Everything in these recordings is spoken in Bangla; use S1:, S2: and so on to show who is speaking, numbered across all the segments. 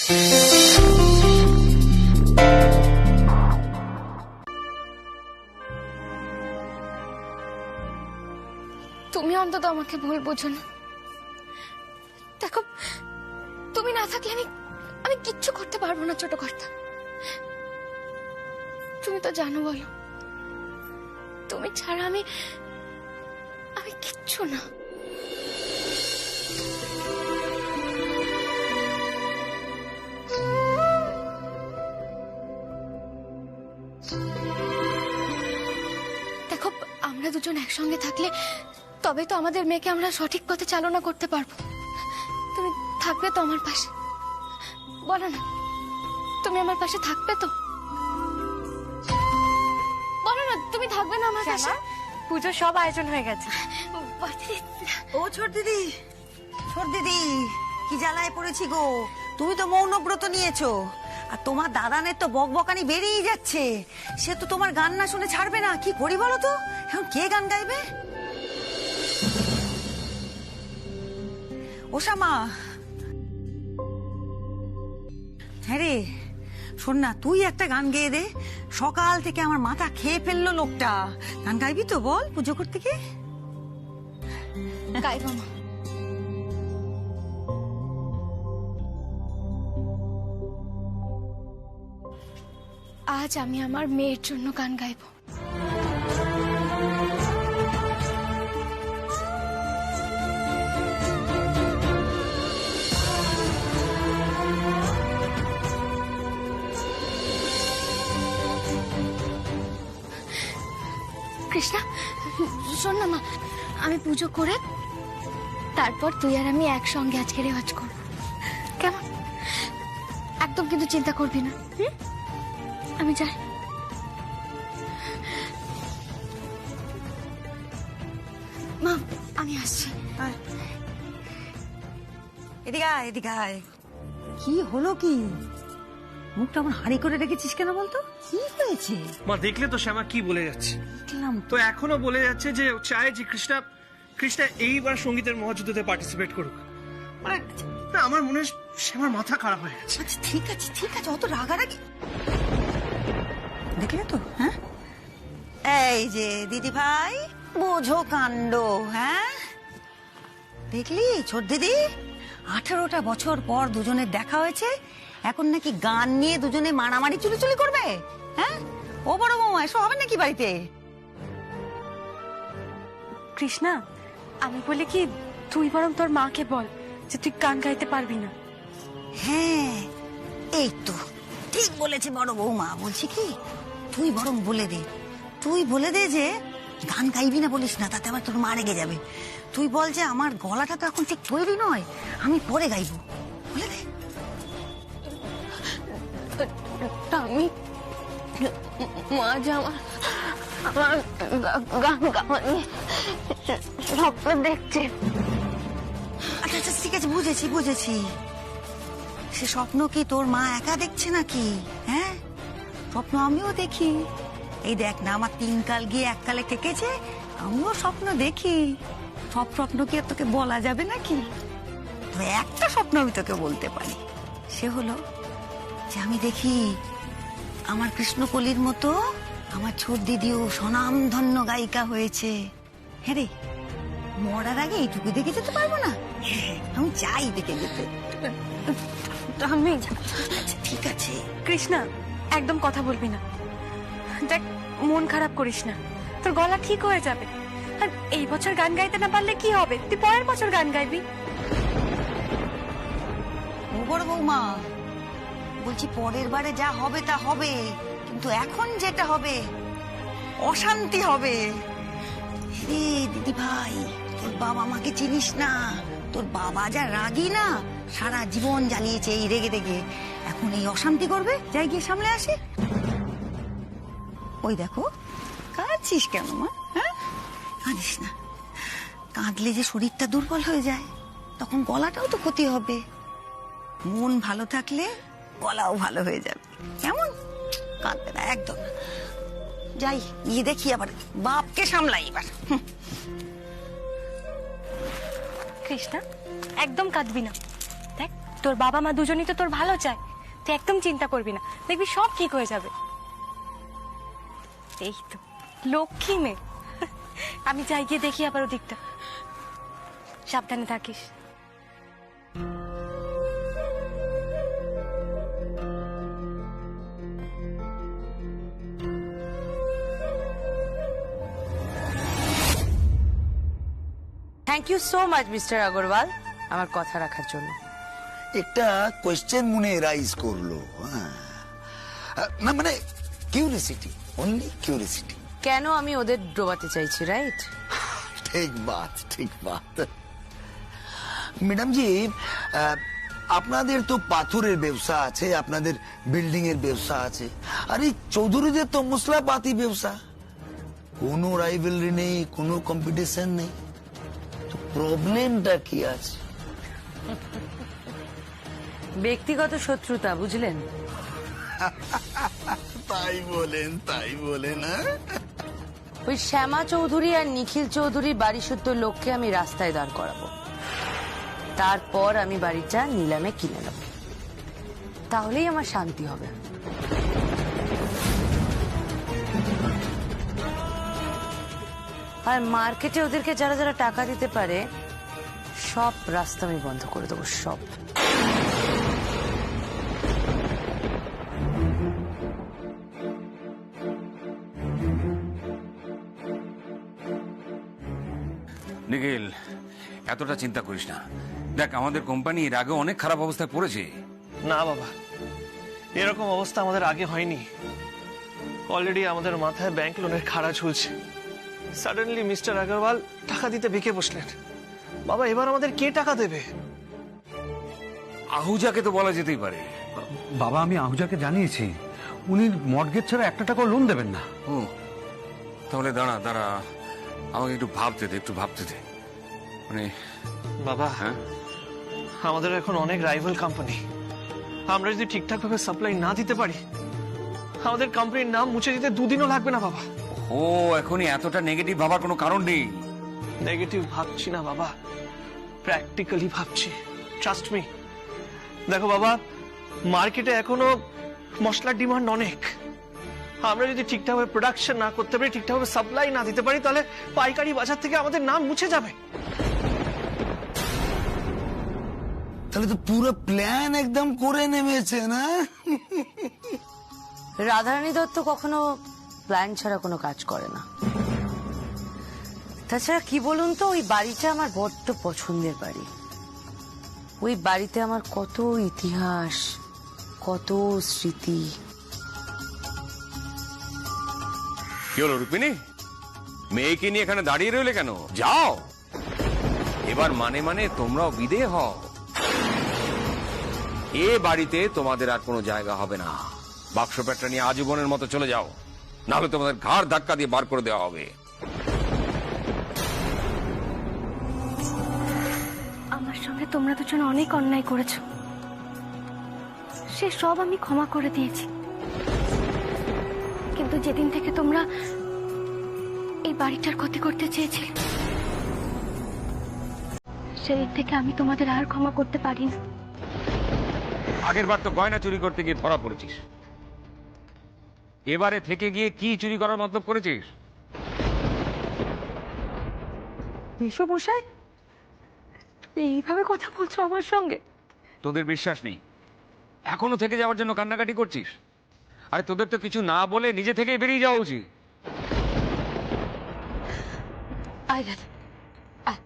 S1: তুমি অন্তত আমাকে ভুল বোঝো না। দেখো, তুমি না থাকলে আমি কিচ্ছু করতে পারবো না ছোট কর্তা। তুমি তো জানো, বলো, তুমি ছাড়া আমি কিচ্ছু না। দেখো, আমরা দুজন একসঙ্গে থাকলে তবে তো আমাদের মেয়েকে আমরা সঠিক পথে চালনা করতে পারবো। তুমি থাকবে তো আমার পাশে? বলো না, তুমি আমার পাশে থাকবে তো? বলো না, তুমি থাকবে না আমার পাশে?
S2: পুজোর সব আয়োজন হয়ে গেছে।
S3: ও ছোট দিদি, ছোট দিদি, কি জ্বালায় পড়েছি গো। তুমি তো মৌনব্রত নিয়েছো, আর তোমার দাদানের তো বকবকানি বেরিয়ে যাচ্ছে। সে তো তোমার গান না শুনে ছাড়বে না। কি করি বলো তো, এখন কে গান গাইবে? ওসামা, হ্যাঁ রে, শোন না, তুই একটা গান গেয়ে দে। সকাল থেকে আমার মাথা খেয়ে ফেললো লোকটা। গান গাইবি তো বল, পুজো করতে গিয়ে?
S1: গাইবো মা। আজ আমি আমার মেয়ের জন্য গান গাইবো। কৃষ্ণা, শোন না মা, আমি পুজো করে তারপর তুই আর আমি একসঙ্গে আজকে রেওয়াজ করবো, কেমন? একদম কিন্তু চিন্তা করবি না। আমি যাই। মা, আমি আসছি।
S3: এদিকে আয়, এদিকে আয়। কি হলো কি? মুখটা আমার হাঁড়ি করে রেখেছিস কেন বলতো? কি হয়েছে?
S4: মা, দেখলে তো শ্যামা কি বলে যাচ্ছে। তো এখনো বলে যাচ্ছে যে চায় যে কৃষ্ণা এইবার সঙ্গীতের মহাযুদ্ধে পার্টিসিপেট করুক। মানে না, আমার মনে হয় শ্যামার মাথা খারাপ হয়ে গেছে।
S3: আচ্ছা ঠিক আছে, ঠিক আছে, অত রাগারাগি। দেখলে তো, হ্যাঁ, এই যে দিদি ভাই, বোঝো কাণ্ড। হ্যাঁ, দেখলি ছোট দিদি, 18টা বছর পর দুজনের দেখা হয়েছে, এখন নাকি গান নিয়ে দুজনে মারামারি চুলি করবে। হ্যাঁ, ও বড় বৌমা, এসব হবে নাকি বাড়িতে?
S2: কৃষ্ণা, আমি বলি কি, তুই বরং তোর মাকে বল যে তুই গান গাইতে পারবি না।
S3: হ্যাঁ, এই তো ঠিক বলেছে বড় বৌমা। বলছি কি, তুই বরং বলে দে, তুই বলে দে যে গান গাইবি না বলিস না, তাতে আবার তোর মা রেগে যাবে। তুই বল যে আমার গলাটা তো এখন ঠিক তৈরি নয়, আমি পরে গাইবো। বলে দে।
S1: আমি মা যে আমার গান গাওয়া নিয়ে স্বপ্ন দেখছে।
S3: আচ্ছা আচ্ছা, ঠিক আছে, বুঝেছি। সে স্বপ্ন কি তোর মা একা দেখছে নাকি? হ্যাঁ, স্বপ্ন আমিও দেখি। এই দেখ না, আমার 3 কাল গিয়ে 1 কালে ঠেকেছে। আমিও স্বপ্ন দেখি। সব স্বপ্ন কি আর তোকে বলা যাবে নাকি? তবে একটা স্বপ্ন আমি তোকে বলতে পারি, সে হলো যে আমি দেখি আমার কৃষ্ণকলির মতো আমার ছোট দিদিও স্বনামধন্য গায়িকা হয়েছে। হ্যাঁ রে, মরার আগে এইটুকু দেখে যেতে পারবো না? আমি চাই দেখে যেতে।
S2: আমি
S3: আচ্ছা ঠিক আছে।
S2: কৃষ্ণা, একদম কথা বলবি না। দেখ, মন খারাপ করিস না, তোর গলা ঠিক হয়ে যাবে। আর এই বছর গান গাইতে না পারলে কি হবে? তুই পরের বছর গান গাইবি।
S3: ও বড় বৌমা, বলছি পরের বারে যা হবে তা হবে, কিন্তু এখন যেটা হবে অশান্তি হবে। দিদি ভাই, তোর বাবা মাকে চিনিস না? তোর বাবা যা রাগী না, সারা জীবন জ্বালিয়েছে এই রেগে। এখন এই অশান্তি করবে, যাই গিয়ে সামলে আসে। ওই দেখো, কাঁদছিস কেন মা? হ্যাঁ, কাঁদিস না। কাঁদলে যে শরীরটা দুর্বল হয়ে যায়, তখন গলাটাও তো ক্ষতি হবে। মন ভালো থাকলে গলাও ভালো হয়ে যাবে। কেমন? কাঁদবে না একদম। যাই গিয়ে দেখি, আবার বাপকে সামলাই এবার।
S2: কৃষ্ণা, একদম কাঁদবি না। দেখ, তোর বাবা মা দুজনই তো তোর ভালো চায়, তুই একদম চিন্তা করবি না, দেখবি সব ঠিক হয়ে যাবে। এই তো লক্ষ্মী মেয়ে। আমি যাই গিয়ে দেখি আবার ওদিকটা, সাবধানে থাকিস।
S5: Thank you so much mister Agarwal আমার কথা রাখার জন্য।
S6: একটা কোয়েশ্চেন মনে রাইজ করলো, হ্যাঁ। না মানে কিউরিসিটি, অনলি কিউরিসিটি।
S5: কেন আমি ওদের ডোবাতে চাইছি, রাইট?
S6: ঠিক বাত, ঠিক বাত। ম্যাডাম জি, আপনাদের তো পাথরের ব্যবসা আছে, আপনাদের বিল্ডিং এর ব্যবসা আছে, আর এই চৌধুরীদের তো মশলাপাতি ব্যবসা। কোনো রাইভেলরি নেই, কোনো কম্পিটিশন নেই, তো প্রবলেমটা কি আছে?
S5: ব্যক্তিগত শত্রুতা, বুঝলেন?
S6: তাই বলেন, তাই বলেন।
S5: ওই শ্যামা চৌধুরী আর নিখিল চৌধুরীর বাড়ি শুদ্ধ লোককে আমি রাস্তায় দাঁড় করাবো, তারপর আমি বাড়িটা নিলামে কিনে নেব, তাহলেই আমার শান্তি হবে। আর মার্কেটে ওদেরকে যারা যারা টাকা দিতে পারে সব রাস্তা আমি বন্ধ করে দেবো, সব।
S7: নিখিল, এতটা চিন্তা করিস না। দেখ, আমাদের কোম্পানি এর আগে অনেক খারাপ অবস্থায় পড়েছে।
S4: না বাবা, এরকম অবস্থা আমাদের আগে হয়নি। অলরেডি আমাদের মাথায় ব্যাংক লোনের খাড়া ঝুলছে। সাডেনলি মিস্টার আগরওয়াল টাকা দিতে বেঁকে বসলেন। বাবা, এবার আমাদের কে টাকা দেবে?
S7: আহুজাকে তো বলা যেতেই পারে।
S8: বাবা, আমি আহুজাকে জানিয়েছি, উনি মর্টগেজ ছাড়া 1 টাকা লোন দেবেন না।
S7: ও, তাহলে দাঁড়া দাঁড়া, আমাকে একটু ভাবতে দে, একটু ভাবতে দে। মানে
S4: বাবা,
S7: হ্যাঁ,
S4: আমাদের এখন অনেক রাইভাল কোম্পানি। আমরা যদি ঠিকঠাক ভাবে সাপ্লাই না দিতে পারি, আমাদের কোম্পানির নাম মুছে দিতে 2 দিনও লাগবে না বাবা।
S7: ও, এখনই এতটা নেগেটিভ ভাবার কোনো কারণ নেই।
S4: নেগেটিভ ভাবছি না বাবা, প্র্যাকটিক্যালি ভাবছি। Trust me. দেখো বাবা, মার্কেটে এখনো মশলার ডিমান্ড অনেক। আমরা যদি ঠিকঠাকভাবে প্রোডাকশন না করতে পারি, ঠিকঠাকভাবে সাপ্লাই না দিতে পারি, তাহলে পাইকারি বাজার থেকে আমাদের নাম মুছে যাবে।
S6: তাহলে তো পুরো প্ল্যান একদম করে নেমেছে না?
S5: রাধারানী দত্ত কখনো প্ল্যান ছাড়া কোনো কাজ করে না। তাছাড়া কি বলুন তো, ওই বাড়িটা আমার বড্ড পছন্দের বাড়ি। ওই বাড়িতে আমার কত ইতিহাস, কত স্মৃতি।
S7: কি হলো রুপিনী, মেয়েকে নিয়ে এখানে দাঁড়িয়ে রইলে কেন? যাও, এবার মানে মানে তোমরাও বিদেয় হও। এ বাড়িতে তোমাদের আর কোনো জায়গা হবে না। বাক্স প্যাটটা নিয়ে আজীবনের মতো চলে যাও, নাহলে তোমাদের ঘাড় ধাক্কা দিয়ে বার করে দেওয়া হবে।
S1: আমার সঙ্গে তোমরা দুজন অনেক অন্যায় করেছো, সে সব আমি ক্ষমা করে দিয়েছি। কিন্তু যেদিন থেকে তোমরা এই বাড়িটার ক্ষতি করতে চেয়েছিলে, সেদিন থেকে আমি তোমাদের আর ক্ষমা করতে পারি না।
S7: আগের বার তো গয়না চুরি করতে গিয়ে ধরা পড়েছিস, এবারে থেকে গিয়ে কি চুরি করার মতলব করেছিস?
S2: মেশোমশাই, এইভাবে কথা বলছো আমার সঙ্গে?
S7: তোদের বিশ্বাস নেই, এখনো থেকে যাওয়ার জন্য কান্নাকাটি করছিস? আরে তোদের তো কিছু না বলে নিজে থেকেই বেরিয়ে যাওয়া উচিত।
S2: আয় দাদা, আয়।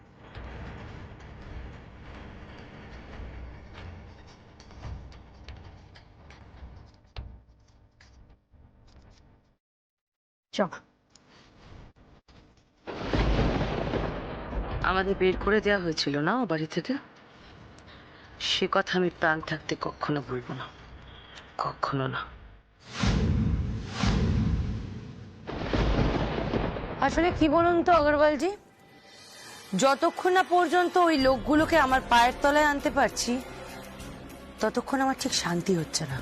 S2: চল।
S5: আমাদের বের করে দেওয়া হয়েছিল না ও বাড়ি থেকে, সে কথা আমি প্রাণ থাকতে কখনো বলবো না, কখনো না। আসলে কি বলুন তো আগরওয়ালজি, যতক্ষণ না পর্যন্ত ওই লোকগুলোকে আমার পায়ের তলায় আনতে পারছি, ততক্ষণ আমার ঠিক শান্তি হচ্ছে না।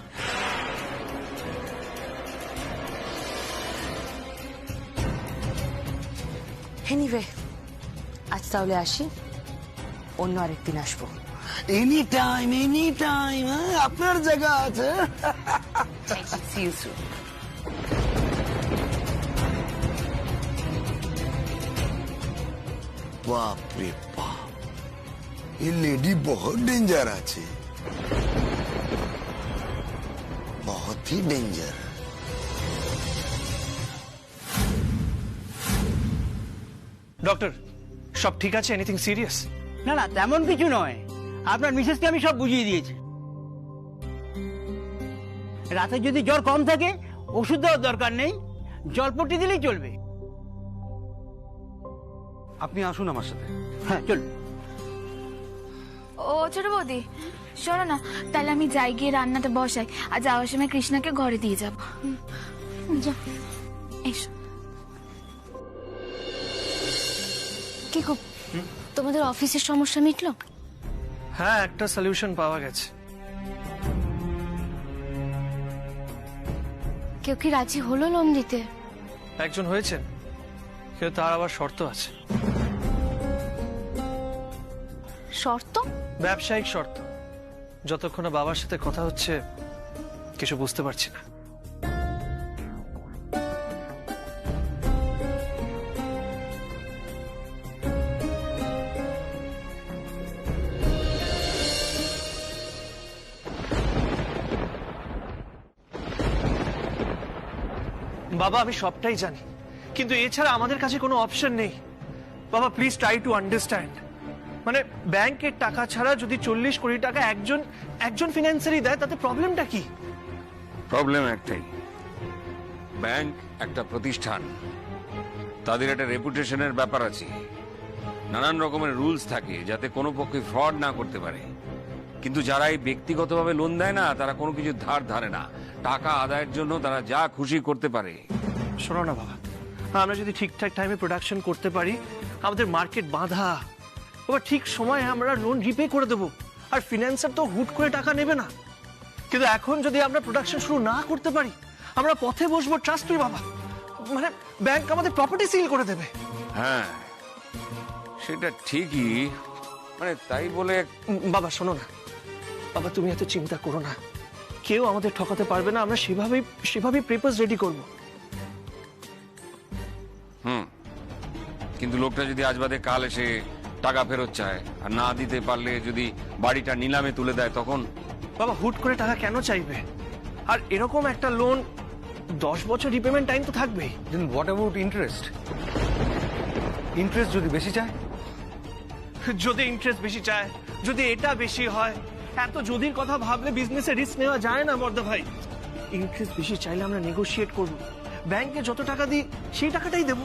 S5: এনিওয়ে, আজ তাহলে আসি, অন্য আরেকদিন আসবো।
S6: এনি টাইম, হ্যাঁ, আপনার জায়গা আছে।
S5: See you soon.
S6: बाप रे बाप, ये लेडी बहुत डेंजर আছে, बहुत ही डेंजर।
S4: ডক্টর, সব ঠিক আছে? Anything serious?
S9: না না, তেমন কিছু নয়। আপনার মিসেসকে আমি সব বুঝিয়ে দিয়েছি। রাতে যদি জ্বর কম থাকে ওষুধ দেওয়ার দরকার নেই, জলপট্টি দিলেই চলবে।
S8: আপনি আসুন আমার সাথে।
S9: হ্যাঁ চলবে।
S1: ও ছোট বৌদি, শোনো না, তাহলে আমি যাই, গিয়ে রান্নাটা বসাই, আর যাওয়ার সময় কৃষ্ণাকে ঘরে দিয়ে যাব। যা, এসো। কি গো, তোমাদের অফিসের সমস্যা মিটলো?
S4: হ্যাঁ, একটা সলিউশন পাওয়া গেছে।
S1: কেউ কি রাজি হলো লোন দিতে?
S4: একজন হয়েছেন, কিন্তু তার আবার শর্ত আছে।
S1: শর্ত?
S4: ব্যবসায়িক শর্ত। যতক্ষণ না বাবার সাথে কথা হচ্ছে কিছু বুঝতে পারছি না। বাবা, আমি সবটাই জানি, কিন্তু এছাড়া আমাদের কাছে কোনো অপশন নেই। বাবা প্লিজ ট্রাই টু আন্ডারস্ট্যান্ড। মানে ব্যাংকের টাকা ছাড়া যদি 40 কোটি টাকা একজন ফিনান্সারই দেয়, তাতে প্রবলেমটা কি?
S7: প্রবলেম একটাই, ব্যাংক একটা প্রতিষ্ঠান, তাদের একটা রেপুটেশনের ব্যাপার আছে, নানান রকমের রুলস থাকে যাতে কোনো পক্ষে ফ্রড না করতে পারে। কিন্তু যারা এই ব্যক্তিগতভাবে লোন দেয় না, তারা কোনো কিছু ধার ধারে না, টাকা আদায়ের জন্য তারা যা খুশি করতে পারে।
S4: শোনো না বাবা, আমরা যদি ঠিকঠাক টাইমে প্রোডাকশন করতে পারি, আমাদের মার্কেট বাঁধা, এবার ঠিক সময়ে আমরা লোন রিপে করে দেবো, আর ফিন্যান্সার তো হুট করে টাকা নেবে না। কিন্তু এখন যদি আমরা প্রোডাকশন শুরু না করতে পারি, আমরা পথে বসবো। ট্রাস্ট মি বাবা, মানে ব্যাংক আমাদের প্রপার্টি সিল করে দেবে।
S7: হ্যাঁ সেটা ঠিকই, মানে তাই বলে
S4: বাবা শোনো না, বাবা তুমি এত চিন্তা করো না, কেউ আমাদের ঠকাতে পারবে না, আমরা সেভাবেই পেপারস রেডি করবো।
S7: কিন্তু লোকটা যদি আজ বাদে কাল এসে টাকা ফেরত চায়, আর না দিতে পারলে যদি বাড়িটা নিলামে তুলে দেয়, তখন?
S4: বাবা হুট করে টাকা কেন চাইবে? আর এরকম একটা লোন 10 বছর রিপেমেন্ট টাইম তো থাকবেই।
S8: দেন হোয়াট অ্যাবাউট ইন্টারেস্ট? ইন্টারেস্ট যদি বেশি চায়?
S4: যদি ইন্টারেস্ট বেশি চায়, যদি এটা বেশি হয়, এত যদির কথা ভাবলে বিজনেসে রিস্ক নেওয়া যায় না বর্দা ভাই। ইন্টারেস্ট বেশি চাইলে আমরা নেগোশিয়েট করব, ব্যাংকে যত টাকা দিই সেই টাকাটাই দেব।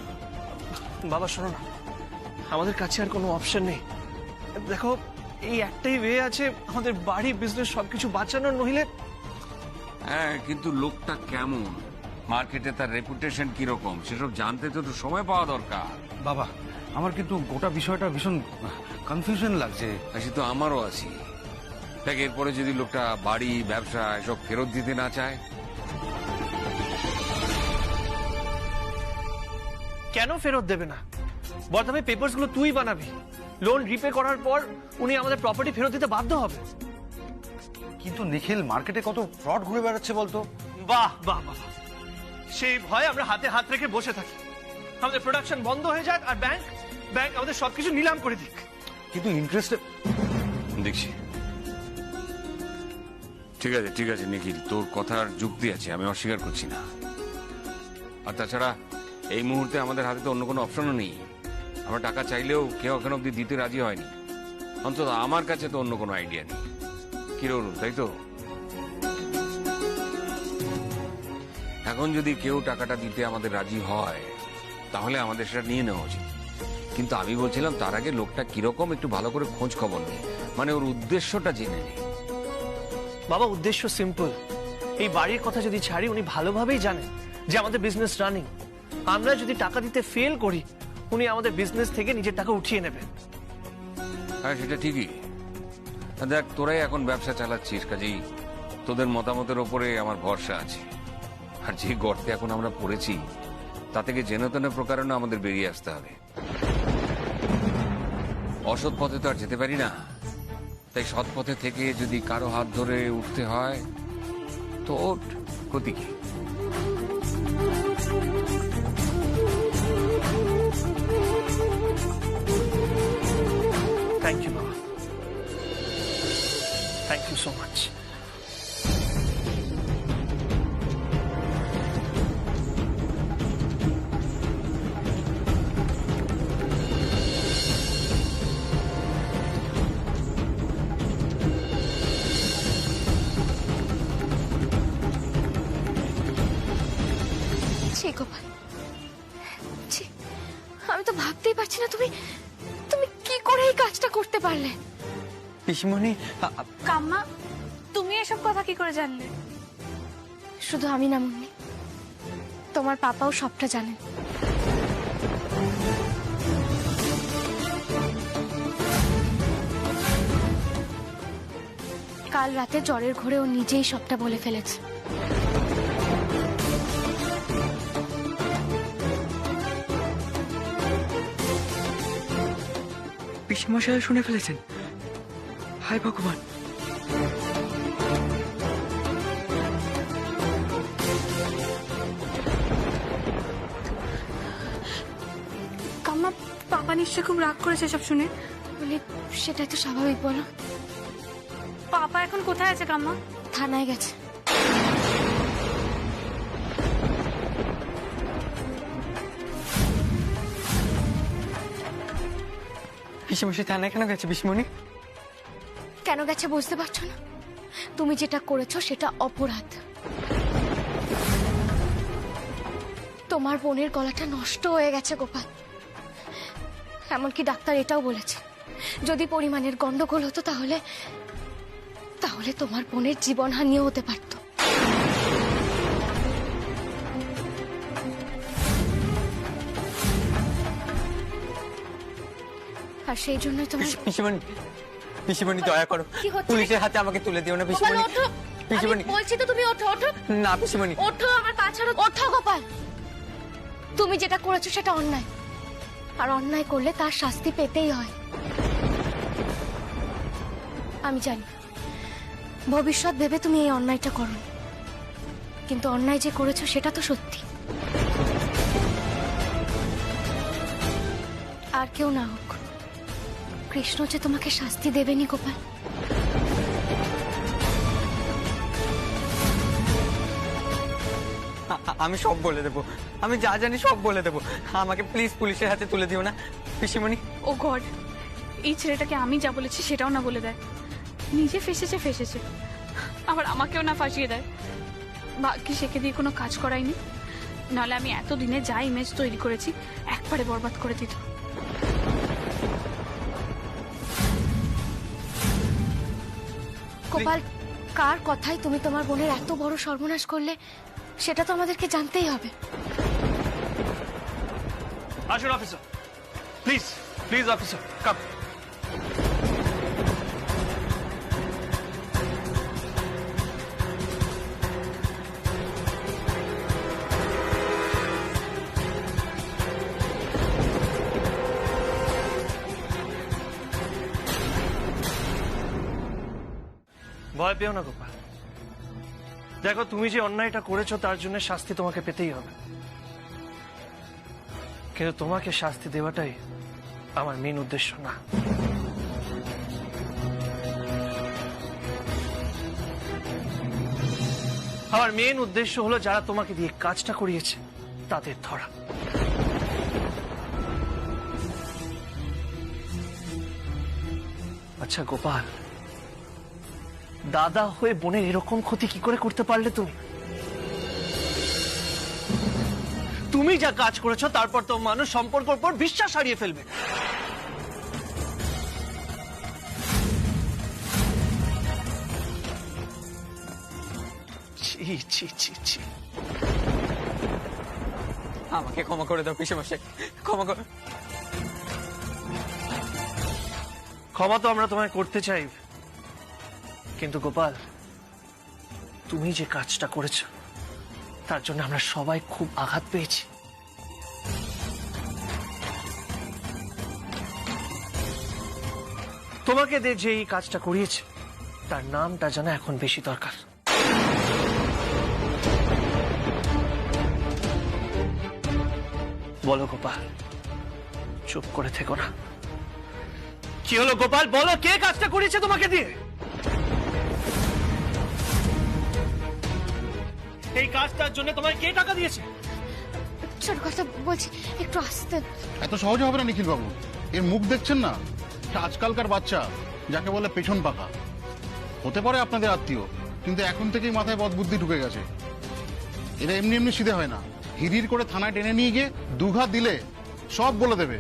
S4: বাবা শোনো না, আমাদের কাছে আর কোনো অপশন নেই। দেখো, এই একটাই ওয়ে আছে আমাদের বাড়ি বিজনেস সবকিছু বাঁচানোর, নইলে।
S7: হ্যাঁ, কিন্তু লোকটা কেমন, মার্কেটে তার রেপুটেশন কিরকম, সেসব জানতে তো একটু সময় পাওয়া দরকার।
S8: বাবা, আমার কিন্তু গোটা বিষয়টা ভীষণ কনফিউশন লাগছে।
S7: সে তো আমারও আছি। দেখ, এরপরে যদি লোকটা বাড়ি ব্যবসা এসব ফেরত দিতে না চায়?
S4: কেন ফেরত দেবে না? বর্তমানে পেপারস গুলো তুই বানাবি, লোন রিপে করার পর উনি আমাদের প্রপার্টি ফেরত দিতে বাধ্য হবে।
S8: কিন্তু নিখিল, মার্কেটে কত ফ্রড ঘুরে বেড়াচ্ছে বলতো।
S4: বাহ বাহ বাহ, সেই ভয়ে আমরা হাতে হাত রেখে বসে থাকি, আমাদের প্রোডাকশন বন্ধ হয়ে যাক আর ব্যাংক আমাদের সবকিছু নিলাম করে দিক।
S8: কিন্তু ইন্টারেস্টে
S7: দেখছি। ঠিক আছে নিখিল, তোর কথার যুক্তি আছে, আমি অস্বীকার করছি না। আর তাছাড়া এই মুহূর্তে আমাদের হাতে তো অন্য কোনো অপশনও নেই। আমরা টাকা চাইলেও কেউ এখন অব্দি দিতে রাজি হয়নি, অন্তত আমার কাছে তো অন্য কোনো আইডিয়া নেই। কি রুল, তাই তো? এখন যদি কেউ টাকাটা দিতে আমাদের রাজি হয়, তাহলে আমাদের সেটা নিয়ে নেওয়া উচিত। কিন্তু আমি বলছিলাম তার আগে লোকটা কিরকম একটু ভালো করে খোঁজ খবর নেই, মানে ওর উদ্দেশ্যটা জেনে নেই।
S4: বাবা উদ্দেশ্য সিম্পল, এই বাড়ির কথা যদি ছাড়ি, উনি ভালোভাবেই জানেন যে আমাদের বিজনেস রানিং। আমরা যদি টাকা দিতে ফেল করি, উনি আমাদের বিজনেস থেকে নিজের টাকা উঠিয়ে নেবেন।
S7: হ্যাঁ সেটা ঠিকই। দেখ, তোরাই এখন ব্যবসা চালাচ্ছিস, কাজেই তোদের মতামতের ওপরে আমার ভরসা আছে। আর যে গর্তে এখন আমরা পড়েছি, তা থেকে জেনে তেনে প্রকারণে আমাদের বেরিয়ে আসতে হবে। অসৎ পথে তো আর যেতে পারি না। তাই সৎ পথে থেকে যদি কারো হাত ধরে উঠতে হয় তো ওঠ, ক্ষতি কি?
S4: থ্যাংক ইউ বাবা, থ্যাংক ইউ সো মাচ।
S1: ছি গোপাল, ছি, আমি তো ভাবতেই পারছি না তুমি তুমি কি করে এই কাজটা করতে পারলে।
S9: পিসমণি,
S2: কাম্মা, তুমি এসব কথা কি করে জানলে?
S1: শুধু আমি না মুন্নি, তোমার পাপাও সবটা জানেন। কাল রাতে জ্বরের ঘোরে ও নিজেই সবটা বলে ফেলেছে।
S10: পিসমশাই শুনে ফেলেছেন? হায় ভগবান!
S2: কাম্মা, পাপা নিশ্চয় খুব রাগ করেছে সব শুনে।
S1: বলি সেটাই তো স্বাভাবিক, বলো।
S2: পাপা এখন কোথায় আছে কাম্মা?
S1: থানায় গেছে।
S10: পিসমশাই থানায় কেন গেছে পিসমণি?
S1: কেন গেছে বুঝতে পারছো না? তুমি যেটা করেছো সেটা অপরাধ। তোমার বোনের গলাটা নষ্ট হয়ে গেছে গোপাল। এমনকি ডাক্তার এটাও বলেছে, যদি পরিমাণের গন্ডগোল হতো তাহলে তাহলে তোমার বোনের জীবনহানিও হতে পারত। আর সেই জন্যই তোমার
S10: পিসমণি, পিসমণি দয়া করো,
S1: কি হচ্ছে?
S10: পুলিশের হাতে আমাকে তুলে দিও না পিসমণি। পিসমণি,
S1: বলছি তো তুমি ওঠো, ওঠো
S10: না পিসমণি।
S1: ওঠো, আমার পা ছাড়ো। ওঠো গোপাল, তুমি যেটা করেছো সেটা অন্যায়, আর অন্যায় করলে তার শাস্তি পেতেই হয়। আমি জানি ভবিষ্যৎ ভেবে তুমি এই অন্যায়টা করো, কিন্তু অন্যায় যে করেছো সেটা তো সত্যি। আর কেউ না হোক, কৃষ্ণ যে তোমাকে শাস্তি দেবেনি গোপাল।
S10: আমি সব বলে দেবো, আমি যা জানি সব বলে দেবো। আমাকে প্লিজ পুলিশের হাতে তুলে দিও না পিসমণি।
S2: ও গড, এই ছেলেটাকে আমি যা বলেছি সেটাও না বলে দেয়। নিজে ফেসেছে ফেসেছে, আবার আমাকেও না ফাঁসিয়ে দেয়। ভাগ্যি সেকে দিয়ে কোনো কাজ করাইনি, নাহলে আমি এতদিনে যা ইমেজ তৈরি করেছি একবারে বরবাদ করে দিত।
S1: গোপাল, কার কথাই তুমি তোমার বোনের এত বড় সর্বনাশ করলে সেটা তো আমাদেরকে জানতেই হবে।
S4: আসুন অফিসার, প্লিজ প্লিজ অফিসার, কাম। ভয় পেও না গোপাল, দেখো তুমি যে অন্যায়টা করেছো তার জন্য শাস্তি তোমাকে পেতেই হবে, কিন্তু তোমাকে শাস্তি দেওয়াটাই আমার মেন উদ্দেশ্য না। আমার মেন উদ্দেশ্য হলো যারা তোমাকে দিয়ে কাজটা করিয়েছে তাদের ধরা। আচ্ছা গোপাল, দাদা হয়ে বোনের এরকম ক্ষতি কি করে করতে পারলে তুমি? তুমি যা কাজ করেছো তারপর তো মানুষ সম্পর্কের উপর বিশ্বাস হারিয়ে ফেলবে। ছি ছি ছি ছি।
S10: আমাকে ক্ষমা করে দাও পিসমশাই, ক্ষমা করো।
S4: ক্ষমা তো আমরা তোমায় করতে চাই, কিন্তু গোপাল তুমি যে কাজটা করেছো তার জন্য আমরা সবাই খুব আঘাত পেয়েছি। তোমাকে দিয়ে যে এই কাজটা করিয়েছে তার নামটা জানা এখন বেশি দরকার। বলো গোপাল, চুপ করে থেকো না। কি হলো গোপাল, বলো কে কাজটা করিয়েছে তোমাকে দিয়ে? এই কাজটার জন্য তোমায় কে টাকা দিয়েছে?
S1: ছোট কথা বলছি, একটু আস্তে।
S11: এত সহজে হবে না নিখিল বাবু, এর মুখ দেখছেন না? এটা আজকালকার বাচ্চা, যাকে বলে পেছন পাকা। হতে পারে আপনাদের আত্মীয়, কিন্তু এখন থেকেই মাথায় বদবুদ্ধি ঢুকে গেছে। এরা এমনি এমনি সিধে হয় না, হিরির করে থানায় টেনে নিয়ে গিয়ে দুঘাত দিলে সব বলে দেবে।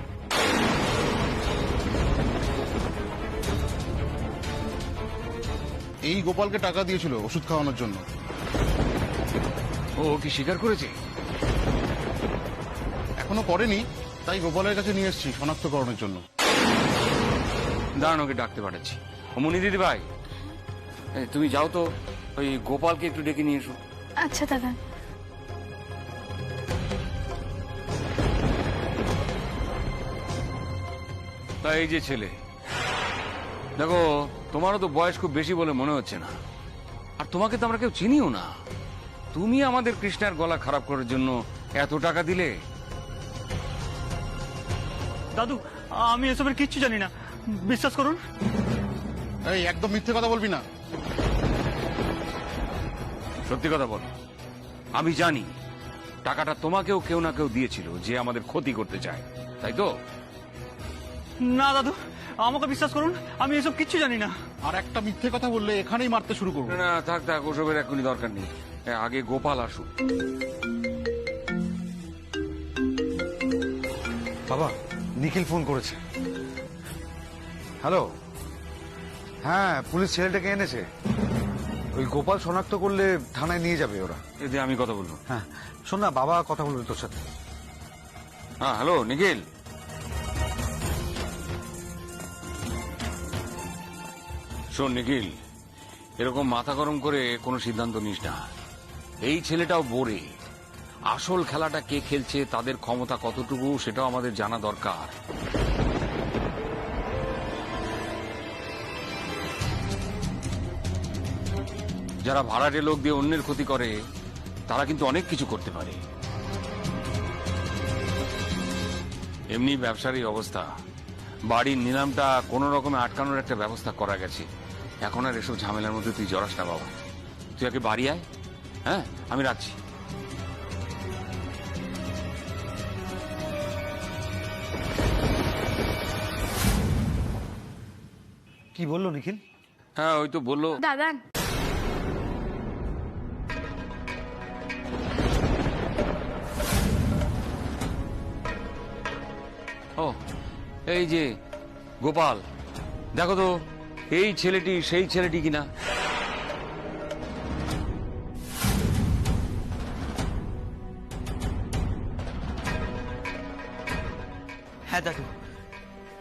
S11: এই গোপালকে টাকা দিয়েছিল ওষুধ খাওয়ানোর জন্য।
S7: ও কি স্বীকার করেছে?
S11: এখনো করেনি, তাই গোপালের কাছে নিয়ে এসেছি শনাক্তকরণের জন্য।
S7: দাঁড়ান, ওকে ডাকতে পাঠাচ্ছি। মনি দিদি ভাই, তুমি যাও তো, ওই গোপালকে একটু ডেকে নিয়ে এসো।
S2: আচ্ছা দাদা।
S7: তাই এই যে ছেলে, দেখো তোমারও তো বয়স খুব বেশি বলে মনে হচ্ছে না, আর তোমাকে তো আমরা কেউ চিনিও না। তুমি আমাদের কৃষ্ণার গলা খারাপ করার জন্য এত টাকা দিলে?
S10: দাদু, আমি এসবের কিচ্ছু জানি না, বিশ্বাস করুন।
S11: এই একদম মিথ্যে কথা বলবি না।
S7: সত্যি কথা বল। আমি জানি টাকাটা তোমাকেও কেউ না কেউ দিয়েছিল, যে আমাদের ক্ষতি করতে চায়, তাই তো?
S10: না দাদু, আমাকে বিশ্বাস করুন, আমি এসব কিচ্ছু জানি না।
S11: আর একটা মিথ্যে কথা বললে এখানেই মারতে শুরু করবো।
S7: না থাক থাক, ওসবের এখনই দরকার নেই। আগে গোপাল আসুক।
S8: বাবা, নিখিল ফোন করেছে। হ্যালো, হ্যাঁ পুলিশ ছেলেটাকে এনেছে। ওই গোপাল শনাক্ত করলে থানায় নিয়ে যাবে ওরা।
S7: এতে আমি কথা বলবো।
S8: হ্যাঁ শোন না, বাবা কথা বলবে তোর সাথে।
S7: হ্যাঁ হ্যালো নিখিল, শোন নিখিল, এরকম মাথা গরম করে কোনো সিদ্ধান্ত নিস না। এই ছেলেটাও বোরে। আসল খেলাটা কে খেলছে, তাদের ক্ষমতা কতটুকু, সেটাও আমাদের জানা দরকার। যারা ভাড়াটে লোক দিয়ে অন্যের ক্ষতি করে, তারা কিন্তু অনেক কিছু করতে পারে। এমনি ব্যবসার এই অবস্থা, বাড়ির নিলামটা কোনো রকমে আটকানোর একটা ব্যবস্থা করা গেছে। এখন আর এসব ঝামেলার মধ্যে তুই জড়াস না বাবা। তুই আগে বাড়ি আয়। হ্যাঁ, আমি রাখছি।
S8: কি বললো নিখিল?
S7: হ্যাঁ ওই তো বললো।
S2: দাদা,
S7: ও এই যে গোপাল, দেখো তো এই ছেলেটি সেই ছেলেটি কিনা।
S10: হ্যাঁ দাদু,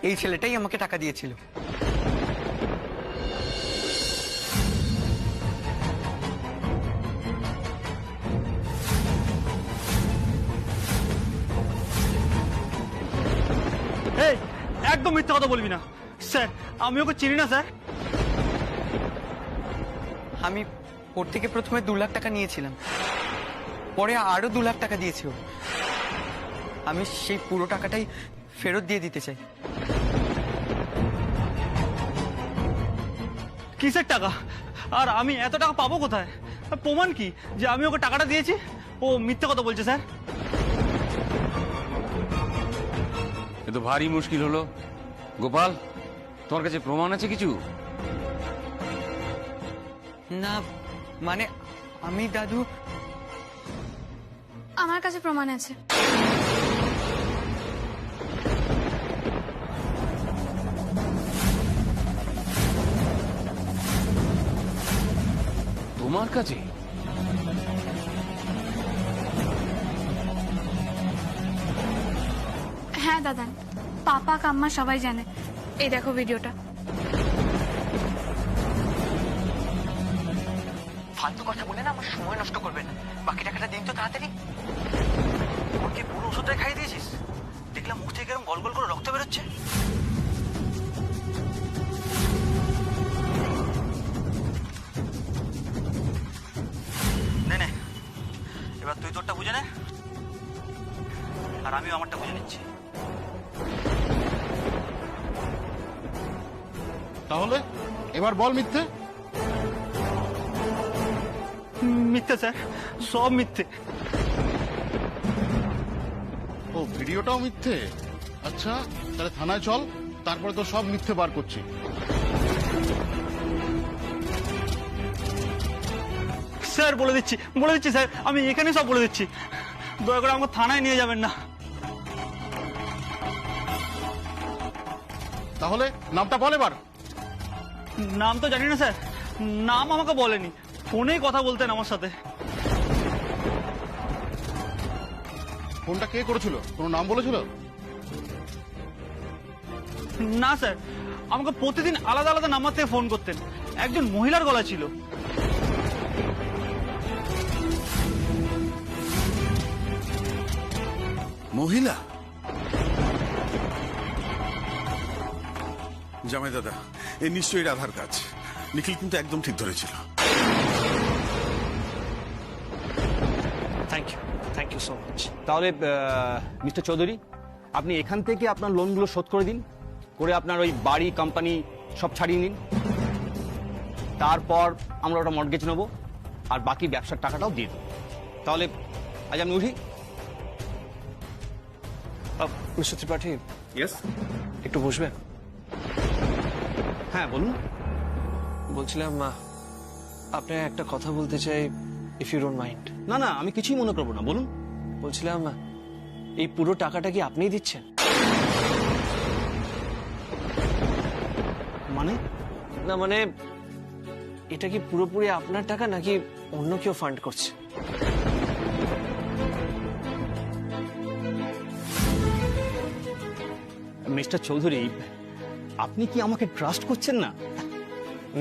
S10: এই ছেলেটাই আমাকে টাকা দিয়েছিল। এই একদম মিথ্যা কথা বলবি না স্যার, আমি ওকে চিনি না স্যার। আমি ওর থেকে প্রথমে 2 লাখ টাকা নিয়েছিলাম, পরে আরো 2 লাখ টাকা দিয়েছি। আমি সেই পুরো টাকাটাই ফেরত দিয়ে দিতে চাই। কিসের টাকা? আর আমি এত টাকা পাবো কোথায়? প্রমাণ কি যে আমি ওকে টাকাটা দিয়েছি? ও মিথ্যা কথা বলছে স্যার।
S7: এ তো ভারী মুশকিল হলো। গোপাল, তোমার কাছে প্রমাণ আছে কিছু?
S10: না মানে আমি দাদু,
S1: আমার কাছে প্রমাণ আছে।
S7: তোমার কাছে?
S2: হ্যাঁ দাদা, পাপা কাম্মা সবাই জানে। এই দেখো ভিডিওটা।
S10: ফালতু কথা বলে না আমার সময় নষ্ট করবে না। বাকি টাকাটা দিন তো তাড়াতাড়ি। ওকে পুরো ওষুধটা খাইয়ে দিয়েছিস? দেখলাম মুখ থেকে এরকম গল গল করে রক্ত বেরোচ্ছে।
S12: এবার তুই তোরটা বুঝে নে, আর আমিও আমারটা বুঝে নিচ্ছি।
S11: তাহলে এবার বল মিথ্যে।
S12: মিথ্যে স্যার, সব মিথ্যে।
S11: ও ভিডিওটাও মিথ্যে? আচ্ছা তাহলে থানায় চল, তারপরে তো সব মিথ্যে বার করছি।
S12: স্যার বলে দিচ্ছি স্যার, আমি এখানে সব বলে দিচ্ছি। দয়া করে আমাকে থানায় নিয়ে যাবেন না।
S11: তাহলে নামটা বল এবার।
S12: নাম তো জানি না স্যার, নাম আমাকে বলেনি, ফোনেই কথা বলতেন আমার সাথে।
S11: ফোনটা কে করেছিল? কোনো নাম বলেছিল?
S12: না স্যার, আমাকে প্রতিদিন আলাদা আলাদা নাম্বার থেকে ফোন করতেন, একজন মহিলার গলা ছিল।
S13: মহিলা? জামাই দাদা, এ নিশ্চয়ই রাধার কাজ। নিখিল কিন্তু একদম ঠিক ধরেছিল।
S9: Thank you so much. তাহলে মিস্টার চৌধুরী, আপনি এখান থেকে আপনার লোনগুলো শোধ করে দিন, করে আপনার ওই বাড়ি কোম্পানি সব ছাড়িয়ে নিন। তারপর আমরা ওটা মর্টগেজ নেবো, আর বাকি ব্যবসার টাকাটাও দিয়ে দেবো। তাহলে আজ আমি উঠি।
S4: মিস্টার ত্রিপাঠী, ইয়েস, একটু বসবেন?
S9: হ্যাঁ বলুন।
S4: বলছিলাম আপনার একটা কথা বলতে চাই, ইফ ইউ ডোন্ট মাইন্ড।
S9: না না, আমি কিছুই মনে করবো না, বলুন।
S4: বলছিলাম এই পুরো টাকাটা কি আপনিই দিচ্ছেন?
S9: মানে?
S4: না মানে এটা কি পুরোপুরি আপনার টাকা নাকি অন্য কেউ ফান্ড করছে?
S9: মিস্টার চৌধুরী, আপনি কি আমাকে ট্রাস্ট করছেন না?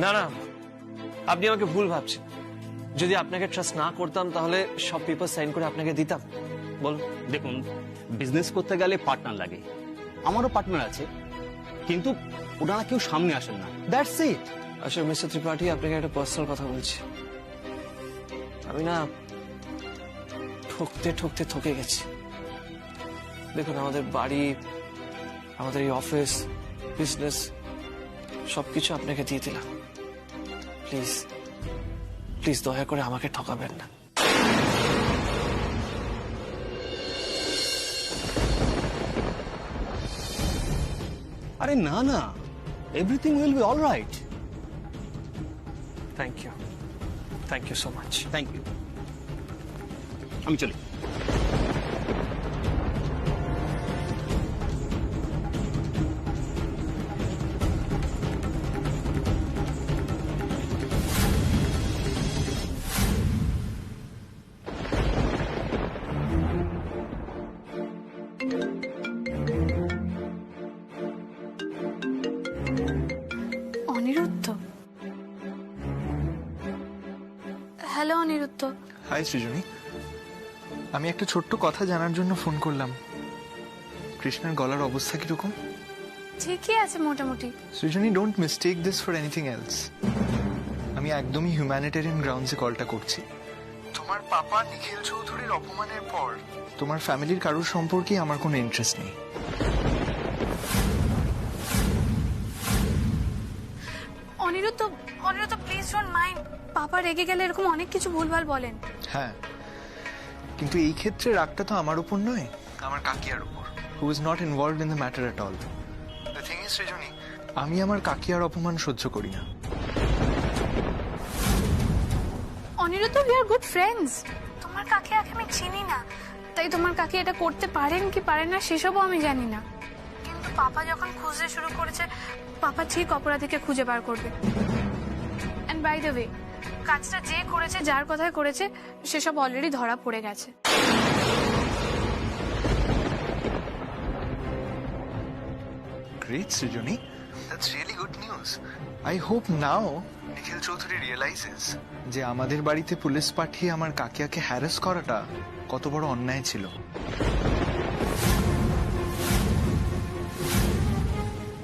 S4: না না, আপনি আমাকে ভুল ভাবছেন। যদি আপনাকে ট্রাস্ট না করতাম তাহলে সব পেপার সাইন করে আপনাকে দিতাম। বলুন।
S9: দেখুন, বিজনেস করতে গেলে পার্টনার লাগে, আমারও পার্টনার আছে, কিন্তু ওনারা কেউ সামনে আসেন না, দ্যাটস ইট।
S4: আসলে মিস্টার ত্রিপাঠী, আপনাকে একটা পার্সোনাল কথা বলছি। আমি না ঠকতে ঠকতে থকে গেছি। দেখুন, আমাদের বাড়ি, আমাদের এই অফিস, বিজনেস সবকিছু আপনাকে দিয়ে দিলাম। প্লিজ প্লিজ দয়া করে আমাকে ঠকাবেন না।
S9: আরে না না, everything will be all right.
S4: Thank you so much.
S9: Thank you. আমি চলি।
S2: অনিরুদ্ধ? হ্যালো অনিরুদ্ধ।
S14: হাই সৃজনী, আমি একটা ছোট্ট কথা জানার জন্য ফোন করলাম। কৃষ্ণার গলার অবস্থা কিরকম?
S2: ঠিকই আছে মোটামুটি।
S14: Srijani, don't mistake this for anything else. আমি একদমই হিউম্যানিটেরিয়ান গ্রাউন্ডসে কলটা করছি। তোমার পাপা নিখিল চৌধুরীর অপমানের পর তোমার ফ্যামিলির কারোর সম্পর্কে আমার কোনো ইন্টারেস্ট নেই।
S2: Aniruddha, Aniruddha please don't mind. Papa রেগে গেলে এরকম অনেক কিছু ভুলভাল বলেন।
S14: হ্যাঁ, কিন্তু এই ক্ষেত্রে রাগটা তো আমার উপর নয়, আমার কাকিয়ার উপর, who is not involved in the matter at all. The thing is Srijani, আমি আমার কাকিয়ার অপমান সহ্য করি না।
S2: Aniruddha, we are good friends. তোমার কাকিয়াকে আমি চিনি না, তাই তোমার কাকি এটা করতে পারেন কি পারেন না সেসবও আমি জানি না। কিন্তু পাপা যখন খুঁজতে শুরু করেছে, পাপা ঠিক অপরাধীকে খুঁজে বার করবে। এন্ড বাই দ্য ওয়ে, কাজটা যে করেছে, যার কথায় করেছে, সেসব অলরেডি ধরা পড়ে গেছে।
S14: Great, Srijani. That's really good news. I hope now Nikhil Chowdhury realises যে আমাদের বাড়িতে পুলিশ পাঠিয়ে আমার কাকিয়াকে হ্যারাস করাটা কত বড় অন্যায় ছিল।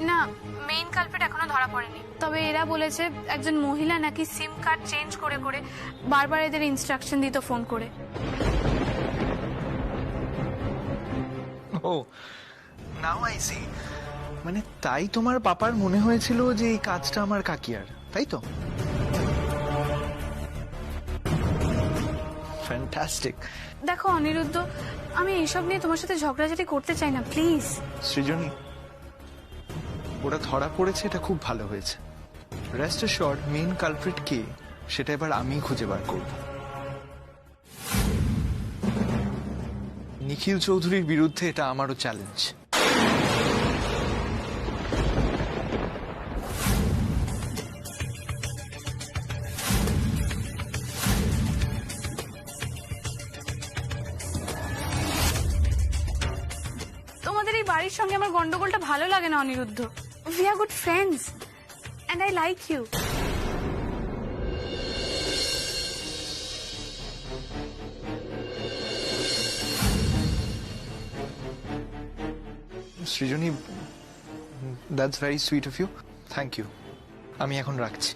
S2: না, মেইন কালপ্রিট এখনো ধরা পড়েনি। তবে এরা বলেছে একজন মহিলা নাকি সিম কার্ড চেঞ্জ করে করে বারবার এদের ইনস্ট্রাকশন দিত ফোন করে।
S14: ও নাও আই সি। মানে তাই তোমার পাপার মনে হয়েছিল যে এই কাজটা আমার কাকিয়ার, তাই তো? ফ্যান্টাস্টিক।
S2: দেখো অনিরুদ্ধ, আমি এইসব নিয়ে তোমার সাথে ঝগড়াঝাটি করতে চাই না, প্লিজ।
S14: সৃজনী, ওরা ধরা পড়েছে, এটা খুব ভালো হয়েছে। রেস্ট অ্যাশিওর্ড মেইন কালপ্রিট কে সেটা এবার আমি খুঁজে বার করব। নিখিল চৌধুরীর বিরুদ্ধে এটা আমারও চ্যালেঞ্জ।
S2: তোমাদের এই বাড়ির সঙ্গে আমার গন্ডগোলটা ভালো লাগে না Aniruddha. We are good friends and I like you.
S14: Srijani, that's very sweet of you, thank you. আমি এখন রাখছি।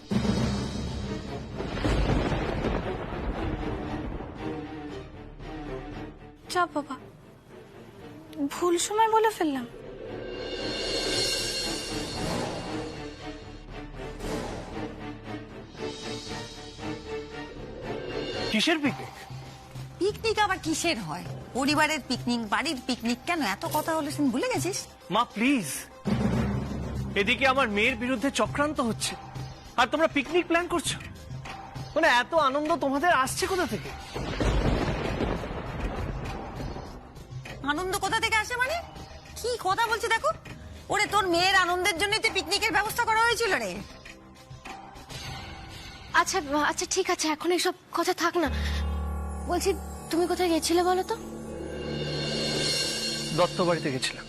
S2: যা বাবা, ভুল সময় বলে ফেললাম।
S4: কিসের পিকনিক?
S3: পিকনিক আবার কিসের হয়? পরিবারের পিকনিক, বাড়ির পিকনিক। কেন এত কথা হলে ভুলে গেছিস?
S4: মা প্লিজ, এদিকে আমার মেয়ের বিরুদ্ধে চক্রান্ত হচ্ছে আর তোমরা পিকনিক প্ল্যান করছো। মানে এত আনন্দ তোমাদের আসছে কোথা থেকে?
S3: আনন্দ কোথা থেকে আসে মানে? কি কথা বলছে দেখো। ওরে তোর মেয়ের আনন্দের জন্যই তো পিকনিকের ব্যবস্থা করা হয়েছিল রে।
S1: আচ্ছা আচ্ছা ঠিক আছে, এখন এসব কথা থাক না। বলছি তুমি কোথায় গেছিলে বলো তো?
S4: দত্ত বাড়িতে গেছিলাম।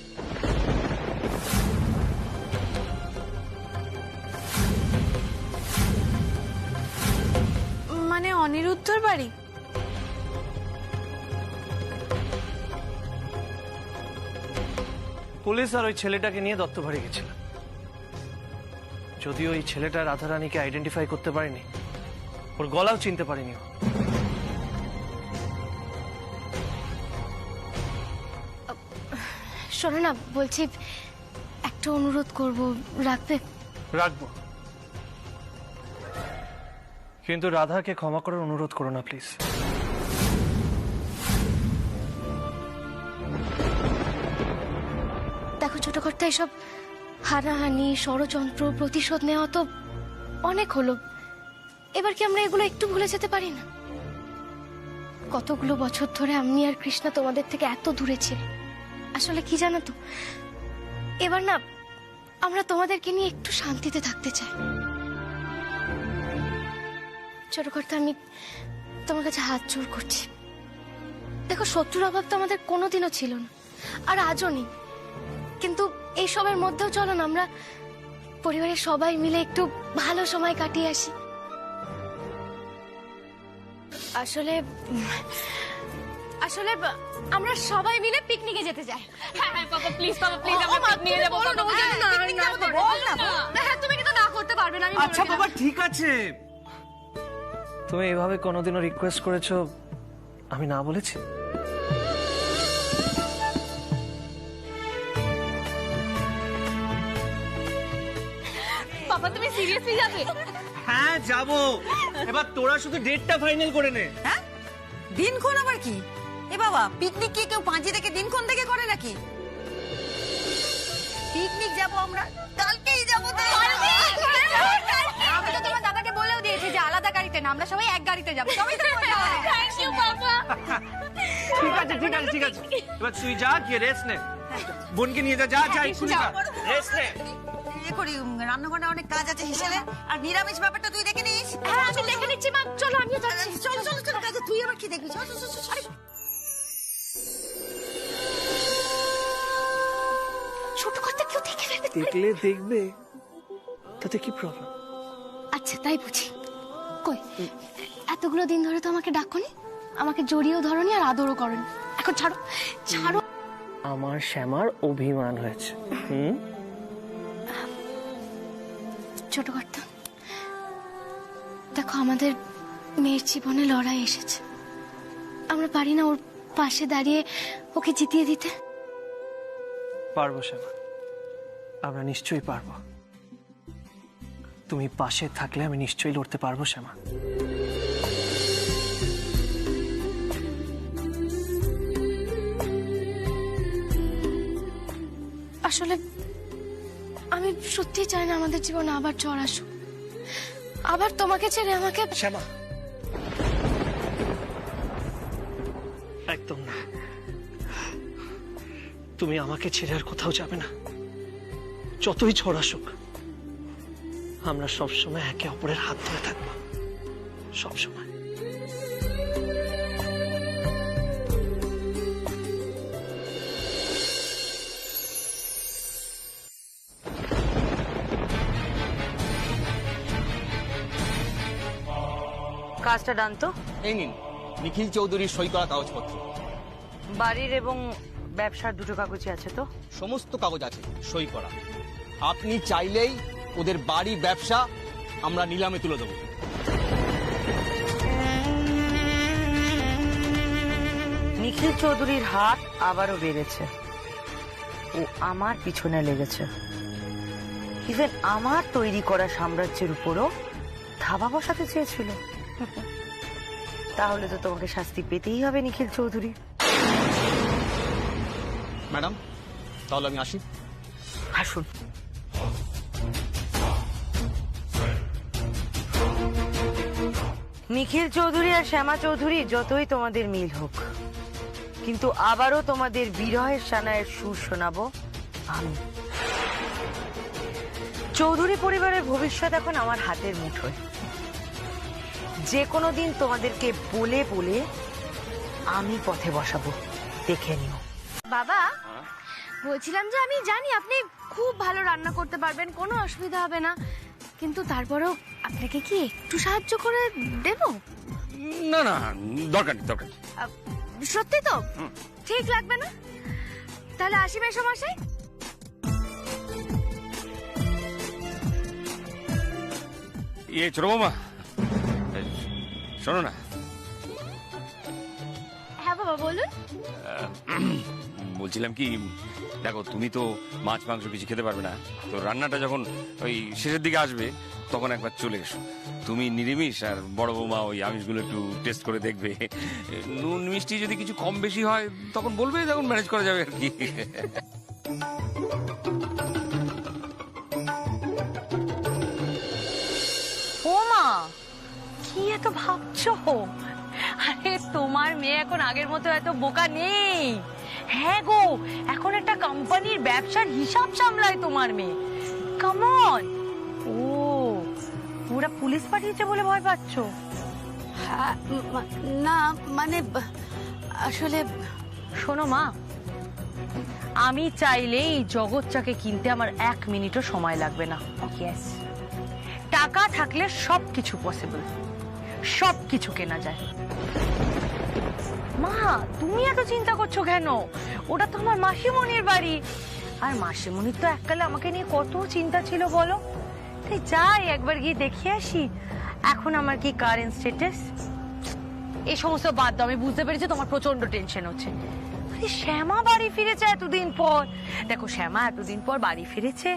S2: মানে অনিরুদ্ধর বাড়ি?
S4: পুলিশ আর ওই ছেলেটাকে নিয়ে দত্ত বাড়ি গেছিলাম। যদিও ওই ছেলেটা রাধারানীকে আইডেন্টিফাই করতে পারেনি, ওর গলাও চিনতে পারেনি।
S1: শোনো না, বলছি একটা অনুরোধ করব, রাখবে?
S4: রাখবো, কিন্তু রাধাকে ক্ষমা করার অনুরোধ করো না প্লিজ।
S1: দেখো ছোট কর্তা, এসব হানাহানি, ষড়যন্ত্র, প্রতিশোধ নেওয়া তো অনেক হলো। এবার কি আমরা এগুলো একটু ভুলে যেতে পারি না? কতগুলো বছর ধরে আমি আর কৃষ্ণা তোমাদের থেকে এত দূরে ছিলাম। আসলে কি জানো তো, এবার না আমরা তোমাদেরকে নিয়ে একটু শান্তিতে থাকতে চাই। ছোট কর্তা, আমি তোমার কাছে হাত জোড় করছি। দেখো, শত্রুর অভাব তো আমাদের কোনোদিনও ছিল না, আর আজও নেই। কিন্তু এই সবের মধ্যেও চলো না আমরা পরিবারের সবাই মিলে একটু ভালো সময় কাটিয়ে আসি। আসলে আসলে আমরা সবাই মিলে পিকনিকে যেতে চাই।
S2: হ্যাঁ হ্যাঁ বাবা, প্লিজ বাবা, প্লিজ আমরা পিকনিকে যাব।
S1: হ্যাঁ, তুমি কিন্তু না করতে পারবে না।
S4: আচ্ছা বাবা ঠিক আছে, তুমি এভাবে কোনোদিনও রিকোয়েস্ট করেছো, আমি না বলেছি?
S2: বাবা তুমি সিরিয়াসলি যাবে?
S4: হ্যাঁ যাব। এবার তোরা শুধু ডেটটা ফাইনাল করে নে।
S3: হ্যাঁ, দিনক্ষণ আবার কি? এ বাবা, পিকনিক কি কেউ পাঁচি থেকে দিনক্ষণ থেকে করে নাকি? পিকনিক যাব আমরা, কালকেই যাবো।
S1: আমি তো তোমার দাদাকে বলেও দিয়েছি যে আলাদা গাড়িতে না, আমরা সবাই এক গাড়িতে যাবো। সবাই তো
S2: থ্যাংক ইউ বাবা।
S4: ঠিক আছে ঠিক আছে ঠিক আছে, এবার তুই যা, গিয়ে রেস্ট নে। বোনকে নিয়ে যা, যা যা, এক্ষুনি যা, রেস্ট নে।
S3: করি রান্নাঘরে অনেক কাজ আছে হিসেবে, আর নিরামিষ ব্যাপারটা তুই দেখে নিস।
S1: হ্যাঁ আমি দেখে নিচ্ছি মা, চলো আমিও যাচ্ছি।
S3: চল চল চল, কাজে তুই আবার কি দেখবি? চল চল চল।
S1: ছোট করতে কেউ দেখে ফেলবে।
S4: দেখলে দেখবে, তাতে কি প্রবলেম?
S1: আচ্ছা তাই বুঝি। কই এতগুলো দিন ধরে তো আমাকে ডাকনি, আমাকে জড়িয়েও ধরনি আর আদরও করনি। এখন ছাড়ো ছাড়ো।
S4: আমার শ্যামার অভিমান হয়েছে।
S1: ছোট কর্তা, দেখো আমাদের মেয়ের জীবনে লড়াই এসেছে, আমরা পারি না ওর পাশে দাঁড়িয়ে ওকে জিতিয়ে দিতে?
S4: পারবো শ্যামা, আমরা নিশ্চয়ই পারবো। তুমি পাশে থাকলে আমি নিশ্চয়ই লড়তে পারবো শ্যামা।
S1: আসলে আমি সত্যি চাই না আমাদের জীবনে আবার ঝড় আসুক, আবার তোমাকে ছেড়ে আমাকে।
S4: শ্যামা, একদম না। তুমি আমাকে ছেড়ে আর কোথাও যাবে না। যতই ঝড় আসুক আমরা সবসময় একে অপরের হাত ধরে থাকবো, সবসময়।
S5: কাজটা ডান তো?
S9: এই নিন নিখিল চৌধুরীর সই করা কাগজপত্র।
S5: বাড়ির এবং ব্যবসার দুটো কাগজই আছে তো?
S9: সমস্ত কাগজ আছে, সই করা। আপনি চাইলেই ওদের বাড়ি ব্যবসা আমরা নিলামে তুলে দেবো।
S5: নিখিল চৌধুরীর হাত আবারও বেড়েছে, ও আমার পিছনে লেগেছে। ইভেন আমার তৈরি করা সাম্রাজ্যের উপরও ধাবা বসাতে চেয়েছিল। তাহলে তো তোমাকে শাস্তি পেতেই হবে নিখিল চৌধুরী।
S9: ম্যাডাম, তাহলে আমি আসি।
S5: আসুন। নিখিল চৌধুরী আর শ্যামা চৌধুরী যতই তোমাদের মিল হোক, কিন্তু আবারও তোমাদের বিরহের সানায়ের সুর শোনাবো আমি। চৌধুরী পরিবারের ভবিষ্যৎ এখন আমার হাতের মুঠোয়। যে কোনো দিন তোমাদেরকে বলে বলে আমি পথে বসাবো, দেখে নিও।
S1: বাবা, বলছিলাম যে আমি জানি আপনি খুব ভালো রান্না করতে পারবেন, কোনো অসুবিধা হবে না, কিন্তু তারপরেও আপনাকে কি একটু সাহায্য করে দেব?
S7: না না, দরকার নেই, দরকার নেই।
S1: সত্যি তো? ঠিক লাগবে না? তাহলে আসি মেসোমশাই।
S7: ছোট বৌমা, শোনো না।
S1: হ্যাঁ বাবা, বলুন।
S7: বলছিলাম কি, দেখো তুমি তো মাছ মাংস কিছু খেতে পারবে না, তো রান্নাটা যখন ওই শেষের দিকে আসবে তখন একবার চলে এসো। তুমি নিরামিষ আর বড় বৌমা ওই আমিষগুলো একটু টেস্ট করে দেখবে। নুন মিষ্টি যদি কিছু কম বেশি হয় তখন বলবে, তখন ম্যানেজ করা যাবে আর কি।
S5: ও মা, কি এত ভাবছো? আরে তোমার মেয়ে এখন আগের মতো এত বোকা নেই। হ্যাঁ গো, এখন একটা কোম্পানির ব্যবসার হিসাব সামলায় তোমার মেয়ে। কামন। ও, ওরা পুলিশ পাঠিয়েছে বলে ভয় পাচ্ছ?
S1: না মানে আসলে
S5: শোনো মা, আমি চাইলে এই জগৎটাকে কিনতে আমার 1 মিনিটও সময় লাগবে না। ইয়েস, টাকা থাকলে সবকিছু পসিবল, সবকিছু কেনা যায়। মা, তুমি এত চিন্তা করছো কেন? ওটা তো আমার মাসিমণির বাড়ি, আর মাসিমণির তো এককালে আমাকে নিয়ে কত চিন্তা ছিল বলো। তাই যাই একবার গিয়ে দেখে আসি এখন আমার কি কারেন্ট স্ট্যাটাস। এই সমস্ত বাদ দাও, আমি বুঝতে পেরেছি তোমার প্রচন্ড টেনশন হচ্ছে। আরে শ্যামা বাড়ি ফিরেছে এতদিন পর। দেখো, শ্যামা এতদিন পর বাড়ি ফিরেছে,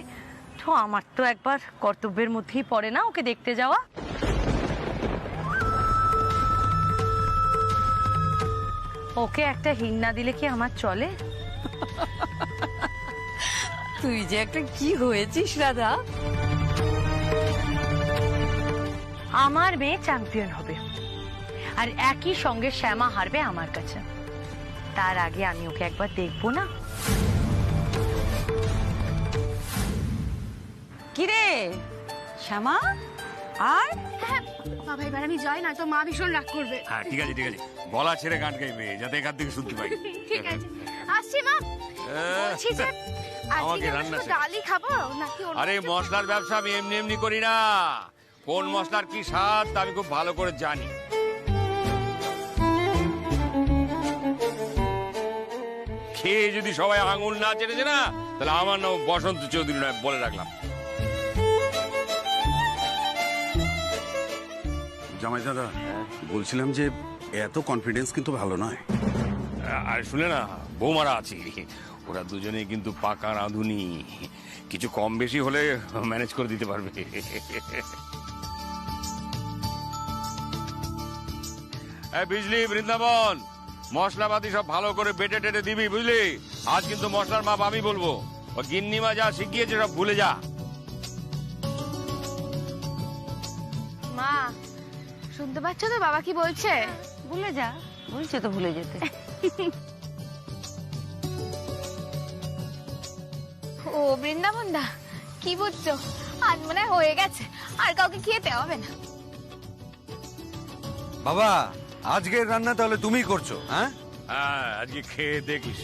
S5: তো আমার তো একবার কর্তব্যের মধ্যেই পড়ে না ওকে দেখতে যাওয়া। ওকে একটা হিং না দিলে কি আমার চলে? তুই যে একটা কি হয়েছিস রাধা। আমার মেয়ে চ্যাম্পিয়ন হবে, আর একই সঙ্গে শ্যামা হারবে আমার কাছে। তার আগে আমি ওকে একবার দেখবো না? কিরে শ্যামা, আর
S1: বাবা এবার আমি যাই, না তো মা ভীষণ রাগ করবে।
S7: হ্যাঁ ঠিক আছে, ঠিক আছে, গলা ছেড়ে গান গাইবে যাতে এখান থেকে শুনতে পাই।
S1: ঠিক আছে, আসছি মা। বলছি যে
S7: আমাকে রান্না
S1: ডালি খাবো নাকি?
S7: আরে মশলার ব্যবসা আমি এমনি এমনি করি না, কোন মশলার কি স্বাদ আমি খুব ভালো করে জানি। খেয়ে যদি সবাই আঙুল না চেটেছে না, তাহলে আমার নাম বসন্ত চৌধুরী নয়, বলে রাখলাম।
S13: জামাই দাদা, বলছিলাম যে এত কনফিডেন্স কিন্তু ভালো নয়।
S7: আর শুনে না, বৌমারা আছি, ওরা দুজনেই কিন্তু পাকা রাঁধুনি, কিছু কম বেশি হলে ম্যানেজ করে দিতে পারবে। বুঝলি বৃন্দাবন, মশলাপাতি সব ভালো করে বেটে টেটে দিবি, বুঝলি? আজ কিন্তু মশলার মাপ আমি বলবো, ও গিন্নিমা যা শিখিয়েছে সব ভুলে যা।
S1: মা শুনতে পাচ্ছ তো বাবা কি বলছে?
S5: ভুলে যা, বলছে তো ভুলে যেতে।
S1: ও বৃন্দাবন দা, কি বুঝছো? আজ মনে হয়ে গেছে, আর কাউকে খেতে হবে না।
S8: বাবা, আজকের রান্না তাহলে তুমিই করছো? হ্যাঁ,
S7: আজকে খেয়ে দেখিস।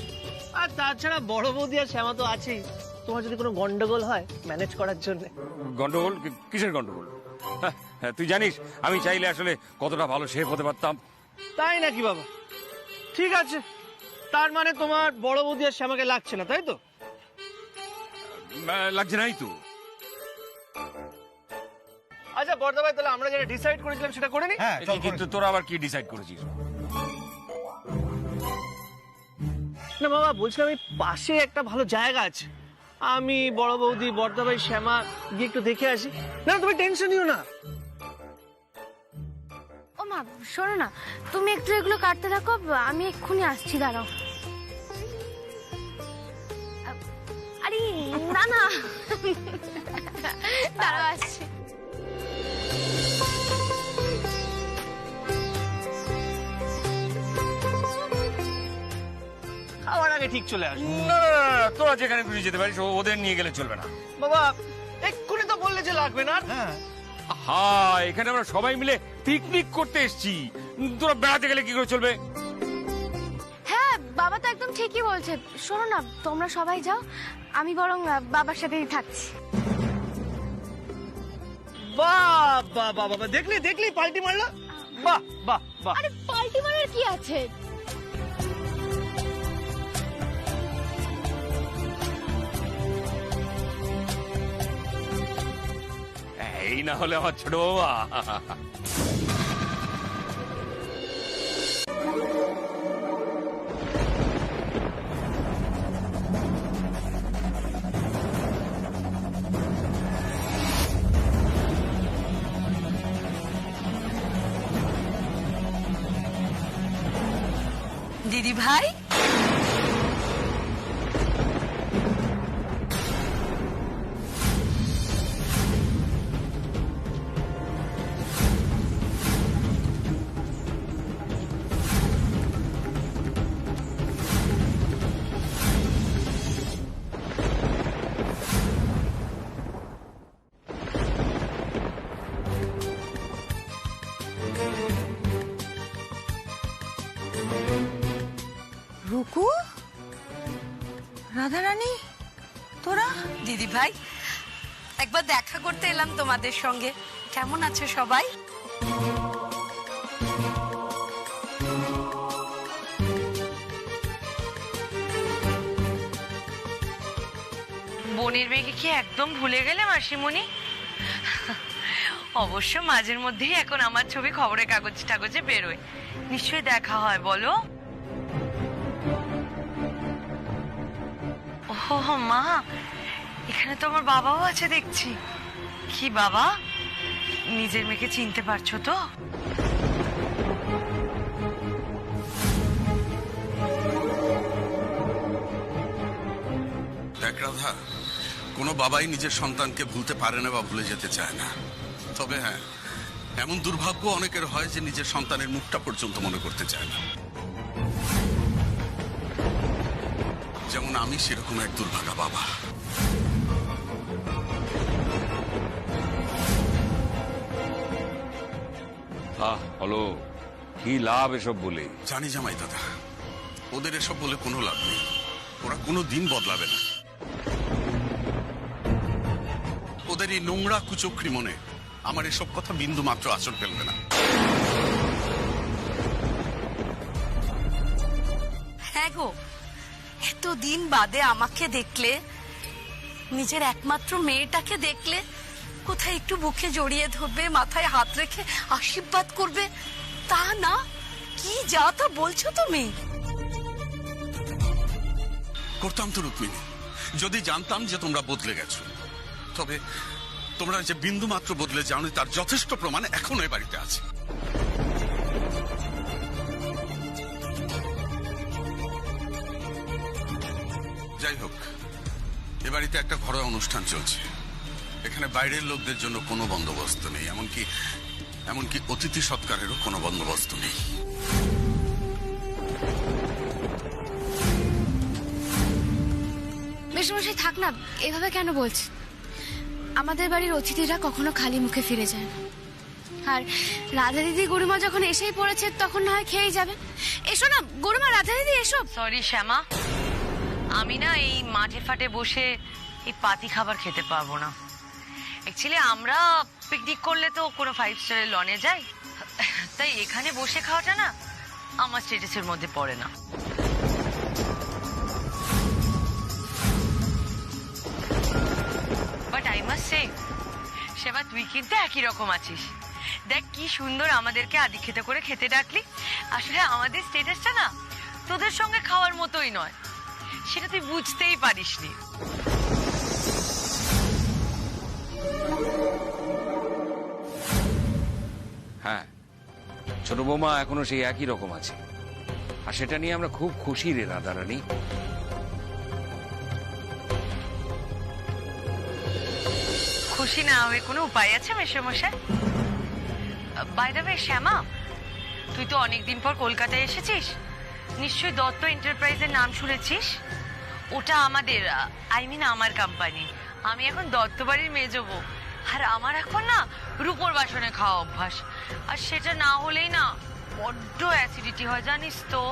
S4: আর তাছাড়া বড় বৌদি আর শ্যামা তো আছেই, তোমার যদি কোনো গন্ডগোল হয় ম্যানেজ করার জন্য।
S7: গন্ডগোল? কিসের গন্ডগোল? তুই জানিস আমি চাইলে আসলে কতটা ভালো শেফ হতে পারতাম।
S4: তাই নাকি বাবা? ঠিক আছে, তার মানে তোমার বড় বৌদি আর শ্যামাকে লাগছে না, তাই তো?
S7: লাগছে নাই তো।
S4: আচ্ছা বর্দা ভাই, তাহলে আমরা যেটা ডিসাইড করেছিলাম সেটা করে নি।
S8: হ্যাঁ,
S7: কিন্তু তোরা আবার কি ডিসাইড করেছিস?
S4: না বাবা, বলছিলাম এই পাশে একটা ভালো জায়গা আছে, আমি বড় বৌদি বর্দা ভাই শ্যামা গিয়ে একটু দেখে আসি। না তুমি টেনশন নিও না।
S1: ও মা শোনো না, তুমি একটু এগুলো কাটতে থাকো, আমি এক্ষুনি আসছি, দাঁড়াও। আরে না না, দাঁড়াও আসছি।
S4: খাওয়ার আগে ঠিক চলে আসবো।
S7: না, তোরা যেখানে খুশি যেতে পারিস, ওদের নিয়ে গেলে চলবে না।
S4: বাবা এক্ষুনি তো বললে যে লাগবে না।
S7: হ্যাঁ, এখানে আমরা সবাই মিলে পিকনিক করতে এসেছি, তোরা বেড়াতে গেলে কি করে চলবে?
S1: হ্যাঁ বাবা তো একদম ঠিকই বলছে। শোনো না, তোমরা সবাই যাও, আমি বরং বাবার সাথেই থাকছি।
S4: বাহ বাহ বাহ বাহ, দেখলি দেখলি পাল্টি মারলো। বাহ বাহ বাহ।
S1: আরে পাল্টি মারার কি আছে?
S7: এই না হলে আমার ছোট বাবা।
S5: দিদি ভাই,
S3: রুকু, রাধারানী, তোরা?
S5: দিদি ভাই, একবার দেখা করতে এলাম তোমাদের সঙ্গে। কেমন আছো সবাই? বোনের মেয়েকে কি একদম ভুলে গেলে মাসিমণি? অবশ্য মাঝের মধ্যেই এখন আমার ছবি খবরের কাগজে বেরোয়, নিশ্চয়ই দেখা হয় বলো? ও মা, এখানে তো আমার বাবাও আছে দেখছি। কি বাবা, নিজের মেয়েকে চিনতে পারছো তো?
S13: দেখ রাধা, কোনো বাবাই নিজের সন্তানকে ভুলতে পারে না বা ভুলে যেতে চায় না। তবে হ্যাঁ, এমন দুর্ভাগ্য অনেকের হয় যে নিজের সন্তানের মুখটা পর্যন্ত মনে করতে চায় না। যেমন আমি সেরকম এক দুর্ভাগা বাবা।
S7: হলো কি লাভ এসব বলে?
S13: জানি জামাই দাদা, ওদের এসব বলে কোনো লাভ নেই, ওরা কোনো দিন বদলাবে না। ওদের এই নোংরা কুচক্রি মনে আমার এসব কথা বিন্দু মাত্র আঁচড় ফেলবে না।
S5: হ্যাঁ গো, এতদিন বাদে আমাকে দেখলে, নিজের একমাত্র মেয়েটাকে দেখলে, কোথায় একটু বুকে জড়িয়ে ধরবে, মাথায় হাত রেখে আশীর্বাদ করবে, তা না, কি যা তা বলছো তুমি?
S13: করতাম তো রুক্মিণী, যদি জানতাম যে তোমরা বদলে গেছো। তবে তোমরা যে বিন্দু মাত্র বদলে যাওনি তার যথেষ্ট প্রমাণ এখনো এ বাড়িতে আছে। যাই হোক, এ বাড়িতে একটা ঘরোয়া অনুষ্ঠান চলছে। এখানে বাইরের লোকদের জন্য কোনো বন্দোবস্ত নেই, এমনকি অতিথি সৎকারেরও কোনো বন্দোবস্ত নেই।
S1: মেশমশাই থাক না, এভাবে কেন বলছে? আমাদের বাড়ির অতিথিরা কখনো খালি মুখে ফিরে যায় না। আর রাধা দিদি গরুমা যখন এসেই পড়েছে তখন না হয় খেয়েই যাবে। এসো না গরুমা, রাধা দিদি এসো।
S5: সরি শ্যামা, আমি না এই মাঠে ফাটে বসে এই পাতি খাবার খেতে পারবো না। অ্যাকচুয়ালি আমরা পিকনিক করলে তো কোনো 5 স্টারের লনে যাই, তাই এখানে বসে খাওয়াটা না আমার স্ট্যাটাসের মধ্যে পড়ে না। বাট আই মাস্ট সে, শ্যামা তুই কিন্তু একই রকম আছিস। দেখ কি সুন্দর আমাদেরকে আদি খেতে করে খেতে ডাকলি। আসলে আমাদের স্ট্যাটাসটা না তোদের সঙ্গে খাওয়ার মতোই নয়, সেটা তুই বুঝতেই পারিসনি।
S7: হ্যাঁ, ছোট বৌমা এখনো সেই একই রকম আছে, আর সেটা নিয়ে আমরা খুব খুশি রে রাধারানী।
S5: খুশি না হয়ে কোনো উপায় আছে মেশামশাই? বাই দ্য ওয়ে শ্যামা, তুই তো অনেকদিন পর কলকাতায় এসেছিস, নিশ্চয়ই দত্ত এন্টারপ্রাইজের নাম শুনেছিস। ওটা আমাদের, আমার কোম্পানি। আমি এখন দত্ত বাড়ির মেজবো, আর আমার এখন না রূপোর বাসনে খাওয়া অভ্যাস, আর সেটা না হলেই না বড্ড অ্যাসিডিটি হয় জানিস তো।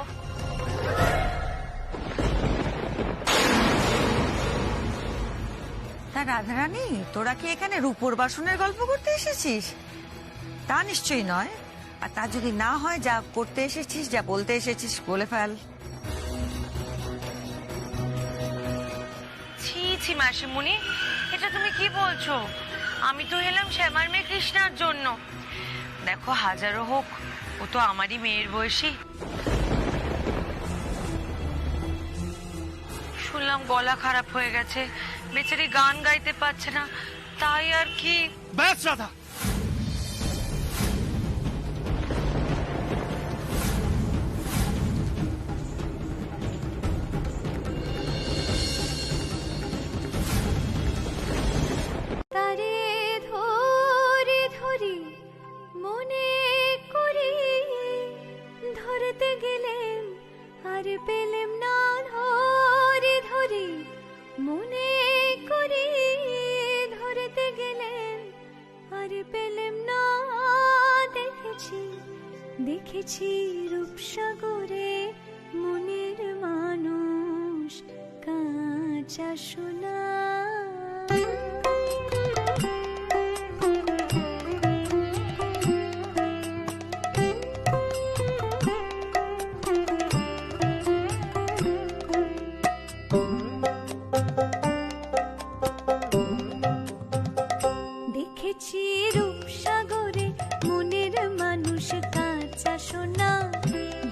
S3: তা রাধারানী, তোরা কি এখানে রূপোর বাসনের গল্প করতে এসেছিস? তা নিশ্চয়ই নয়। আর তা যদি না হয়, যা করতে এসেছিস, যা বলতে এসেছিস বলে ফেল।
S5: ছি ছি মাসিমুনি, এটা তুমি কি বলছো? আমি তো এলাম শ্যামার মেয়ে কৃষ্ণার জন্য। দেখো হাজারো হোক, ও তো আমারই মেয়ের বয়সী। শুনলাম গলা খারাপ হয়ে গেছে, বেচারি গান গাইতে পারছে না, তাই আর কি।
S4: ব্যাস রাধা,
S1: তারে ধরে ধরি মনে করি, ধরতে গেলেম আর পেলেম না, ধরে ধরি মনে করি, ধরতে গেলেম আর পেলেম না। দেখেছি দেখেছি রূপসাগরে মনের মানুষ কাঁচা সোনা। দেখেছি রূপসাগরে মনের মানুষ কাঁচা সোনা,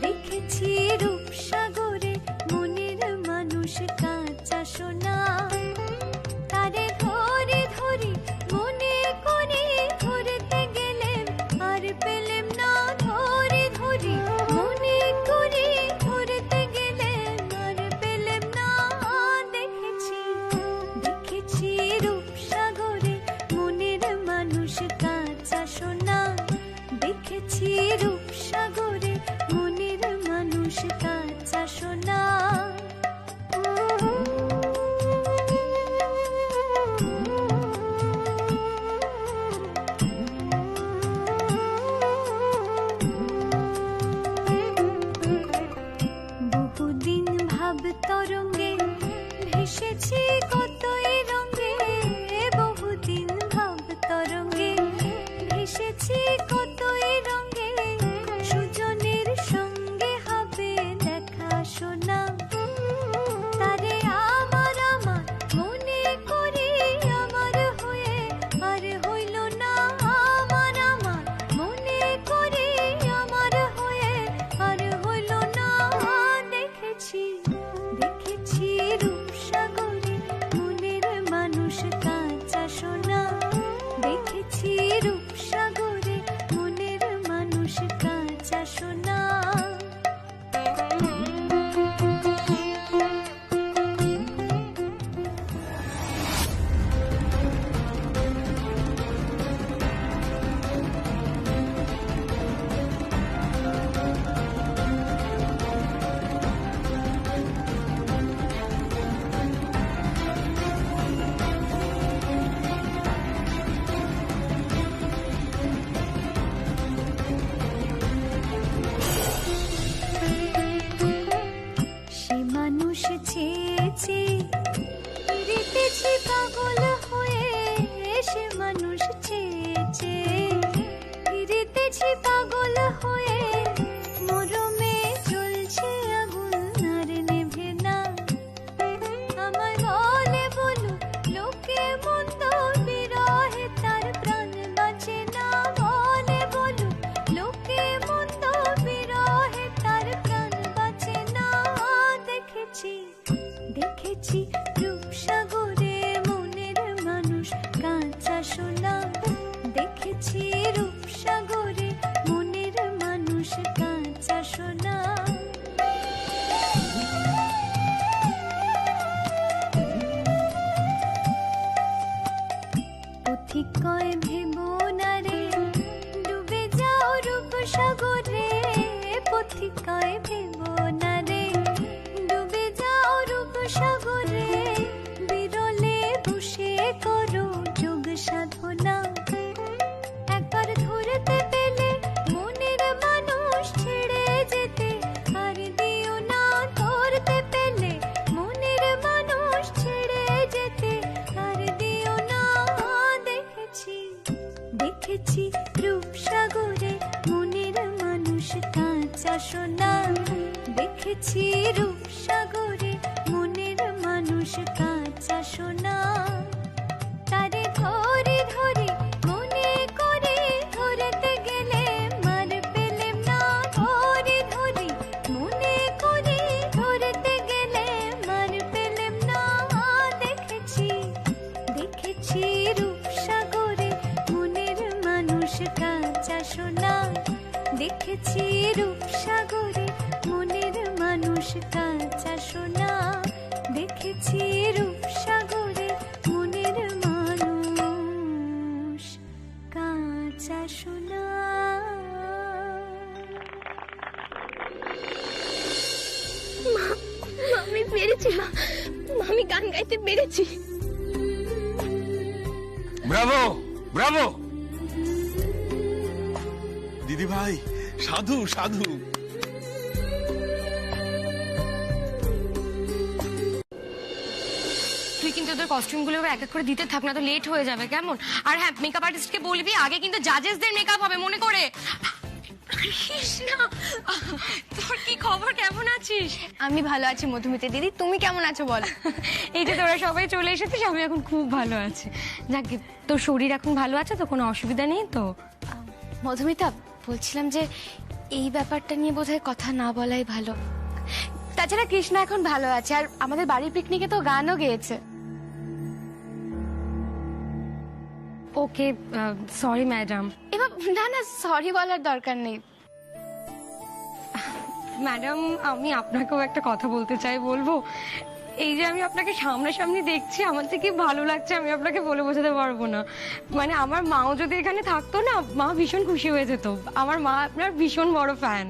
S1: দেখেছি রূপসাগরে মনের মানুষ কাঁচা সোনা। তারে ধরে ধরি মনে করি, ধরতে গেলেম আর পেলেম না, ধরে ধরি মনে করি, ধরতে গেলেম আর পেলেম না। দেখেছি দেখেছি রূপসাগরে মনের মানুষ কাঁচা সোনা, দেখেছি রূপসাগরে মনের মানুষ কাঁচা সোনা। বহুদিন ভাব তরঙ্গে ভেসেছি কতই রঙে, বহুদিন ভাব তরঙ্গে ভেসেছি কতই রঙে, সুজনের সঙ্গে হবে দেখা শোনা। তারে আমার আমার মনে করি, আমার হয়ে আর হইল না, আমার আমার মনে করি, আমার হয়ে আর হইল না। দেখেছি দেখেছি
S15: সে মানুষ চেয়েছে ফিরিতেছি পাগল হয়ে, সে মানুষ চেয়েছে ফিরিতেছি পাগল হয়ে, মরমে চলছে আগুন আর নেভে না। আমার বলে বলো লোকে মন্দ বিরহে তার প্রাণ বাঁচে না, বলে বলো লোকে মন্দ বিরহে তার প্রাণ বাঁচে না। দেখেছি দেখেছি রূপসাগরে মনের মানুষ কাঁচা সোনা, দেখেছি রূপসাগরে মনের মানুষ কাঁচা সোনা। পথিক কয় ভেবো না রে ডুবে যাও রূপসাগরে, পথিক কয় ভেবো না রে ডুবে যাও রূপসাগরে, বিরলে বসে করো যোগ সাধনা। একবার ধরতে পেলে মনের মানুষ ছেড়ে যেতে আর দিও না, ধরতে পেলে মনের মানুষ ছেড়ে যেতে আর দিও না। দেখেছি দেখেছি রূপসাগরে মনের মানুষ কাঁচা সোনা, দেখেছি রূপসাগরে মনের মানুষ কাঁচা সোনা। তারে ধরে ধরে মনে করে ধরতে গেলে মার পেলেম না, ধরে ধরে মনে করে ধরতে গেলে মার পেলেম না। দেখেছি দেখেছি রূপসাগরে মনের মানুষ কাঁচা সোনা, দেখেছি রূপসাগরে মনের মানুষ কাঁচা সোনা, দেখেছি রূপসাগরে মনের মানুষ কাঁচা সোনা।
S1: আমি পেরেছি মা, আমি গান গাইতে পেরেছি।
S7: Bravo Bravo.
S13: দিদি ভাই সাধু সাধু।
S16: তুই কিন্তু ওদের কস্টিউমগুলো এক এক করে দিতে থাক, না তো লেট হয়ে যাবে কেমন? আর হ্যাঁ, মেকআপ আর্টিস্টকে বলবি আগে কিন্তু জাজেসদের মেকআপ হবে মনে করে। কৃষ্ণা, তোর কি খবর, কেমন আছিস?
S1: আমি ভালো আছি মধুমিতা দিদি, তুমি কেমন আছো বল?
S16: এই যে তোরা সবাই চলে এসেছিস, আমি এখন খুব ভালো আছি। যাক, তোর শরীর এখন ভালো আছে তো, কোনো অসুবিধা নেই তো?
S1: মধুমিতা, বলছিলাম যে এই ব্যাপারটা নিয়ে বোধহয় কথা না বলাই ভালো। তাছাড়া কৃষ্ণা এখন ভালো আছে, আর আমাদের বাড়ির পিকনিকে তো গানও গেয়েছে।
S16: ওকে, সরি ম্যাডাম।
S1: এবার না না, সরি বলার দরকার নেই।
S16: ম্যাডাম, আমি আপনাকেও একটা কথা বলতে চাই, বলবো? এই যে আমি আপনাকে সামনাসামনি দেখছি, আমার থেকে ভালো লাগছে, আমি আপনাকে বলে বোঝাতে পারবো না। মানে আমার মাও যদি এখানে থাকতো না, মা ভীষণ খুশি হয়ে যেত। আমার মা আপনার ভীষণ বড় ফ্যান।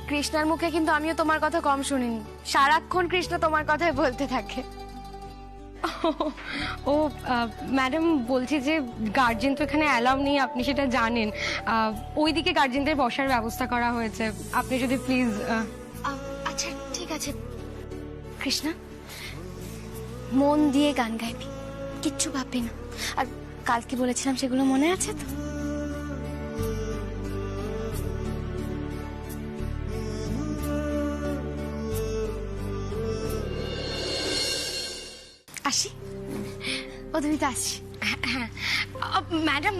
S1: কৃষ্ণার মুখে কিন্তু আমিও তোমার কথা কম শুনিনি, সারাক্ষণ কৃষ্ণ তোমার কথাই বলতে থাকে।
S16: ও ম্যাডাম, বলছি যে গার্জেন তো এখানে অ্যালাউ নেই, আপনি সেটা জানেন। ওইদিকে গার্জেনদের বসার ব্যবস্থা করা হয়েছে, আপনি যদি প্লিজ।
S1: আচ্ছা ঠিক আছে কৃষ্ণা, মন দিয়ে গান গাইবি, কিচ্ছু ভাববি না। আর কাল কি বলেছিলাম সেগুলো মনে আছে তো? আসি মধুমিতা, আসি।
S16: হ্যাঁ ম্যাডাম,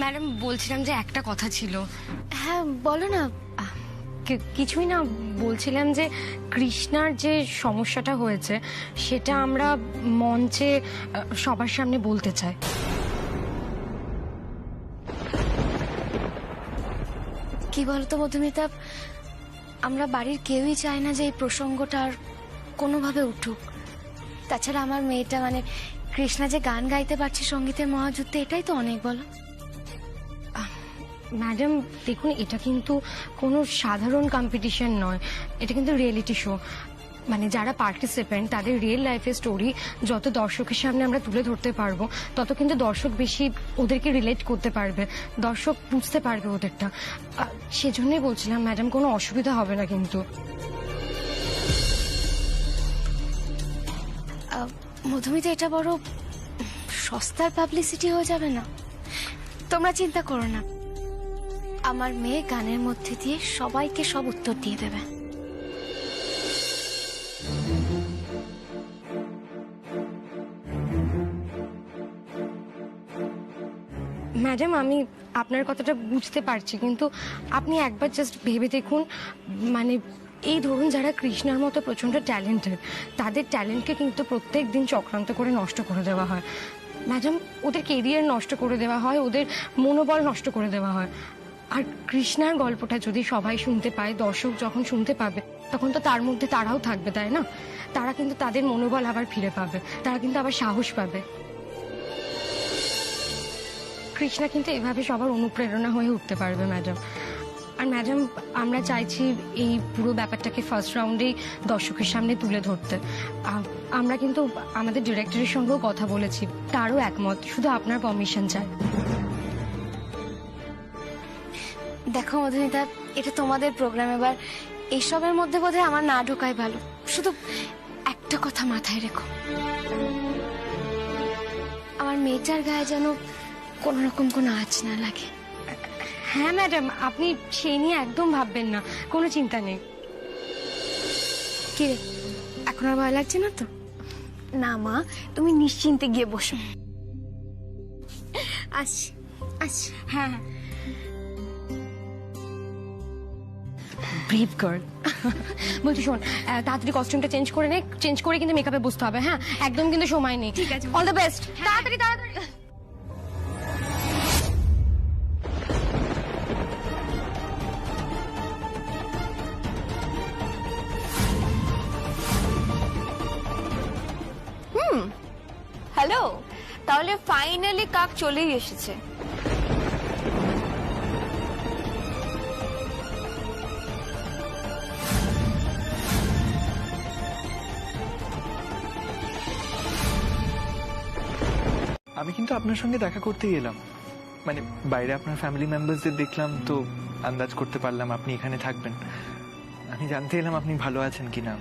S16: ম্যাডাম বলছিলাম যে একটা কথা ছিল।
S1: হ্যাঁ বলো না।
S16: কিছুই না, বলছিলাম যে কৃষ্ণার যে সমস্যাটা হয়েছে সেটা আমরা মঞ্চে সবার সামনে বলতে চাই।
S1: কি বলতো মধুমিতা, আমরা বাড়ির কেউই চায় না যে এই প্রসঙ্গটা আর কোনোভাবে উঠুক। তাছাড়া আমার মেয়েটা মানে কৃষ্ণা যে গান গাইতে পারছে সঙ্গীতের মহাযুদ্ধে, এটাই তো অনেক, বলো।
S16: ম্যাডাম দেখুন, এটা কিন্তু কোনো সাধারণ কম্পিটিশন নয়, এটা কিন্তু রিয়েলিটি শো। মানে যারা পার্টিসিপেন্ট তাদের রিয়েল লাইফের স্টোরি যত দর্শকের সামনে আমরা তুলে ধরতে পারবো, তত কিন্তু দর্শক বেশি ওদেরকে রিলেট করতে পারবে, দর্শক বুঝতে পারবে ওদেরটা। সেজন্যই বলছিলাম ম্যাডাম, কোনো অসুবিধা হবে না কিন্তু।
S1: মধুমিতা, এটা বড় সস্তার পাবলিসিটি হয়ে যাবে না? তোমরা চিন্তা করো না, আমার মেয়ে গানের মধ্যে দিয়ে সবাইকে সব উত্তর দিয়ে দেবে।
S16: ম্যাডাম, আমি আপনার কথাটা বুঝতে পারছি, কিন্তু আপনি একবার জাস্ট ভেবে দেখুন, মানে এই ধরুন যারা কৃষ্ণার মতো প্রচণ্ড ট্যালেন্টেড, তাদের ট্যালেন্টকে কিন্তু প্রত্যেক দিন চক্রান্ত করে নষ্ট করে দেওয়া হয় ম্যাডাম। ওদের কেরিয়ার নষ্ট করে দেওয়া হয়, ওদের মনোবল নষ্ট করে দেওয়া হয়। আর কৃষ্ণার গল্পটা যদি সবাই শুনতে পায়, দর্শক যখন শুনতে পাবে, তখন তো তার মধ্যে তারাও থাকবে, তাই না? তারা কিন্তু তাদের মনোবল আবার ফিরে পাবে, তারা কিন্তু আবার সাহস পাবে। কৃষ্ণা কিন্তু এভাবে সবার অনুপ্রেরণা হয়ে উঠতে পারবে ম্যাডাম। আর ম্যাডাম, আমরা চাইছি এই পুরো ব্যাপারটাকে ফার্স্ট রাউন্ডেই দর্শকের সামনে তুলে ধরতে। আমরা কিন্তু আমাদের ডিরেক্টরের সঙ্গেও কথা বলেছি, তারও একমত, শুধু আপনার পারমিশন চাই।
S1: দেখো মধুমিতা, এটা তোমাদের প্রোগ্রাম, এবার এইসবের মধ্যে বোধহয় আমার না ঢোকাই ভালো। শুধু একটা কথা মাথায় রেখো, আমার মেয়েটার গায়ে যেন কোন রকম কোনো আঁচ না লাগে।
S16: হ্যাঁ ম্যাডাম, আপনি সেই নিয়ে একদম ভাববেন না, কোনো চিন্তা নেই।
S1: কি রে, এখন আর ভয় লাগছে না তো? না মা, তুমি নিশ্চিন্তে গিয়ে বসো। আসছি আসছি।
S16: হ্যাঁ হ্যাঁ, ব্রিভ গার্ল। বলছি শোন, তাড়াতাড়ি কস্টিউমটা চেঞ্জ করে নে, চেঞ্জ করে কিন্তু মেকআপে বসতে হবে। হ্যাঁ, একদম কিন্তু সময় নেই।
S1: ঠিক আছে,
S16: অল দ্য বেস্ট। তাড়াতাড়ি তাড়াতাড়ি।
S17: হ্যালো, তাহলে ফাইনালি কাক চলেই এসেছে।
S14: আমি কিন্তু আপনার সঙ্গে দেখা করতেই এলাম, মানে বাইরে আপনার ফ্যামিলি মেম্বারসদের দেখলাম তো আন্দাজ করতে পারলাম আপনি এখানে থাকবেন। আমি জানতে এলাম আপনি ভালো আছেন কিনা।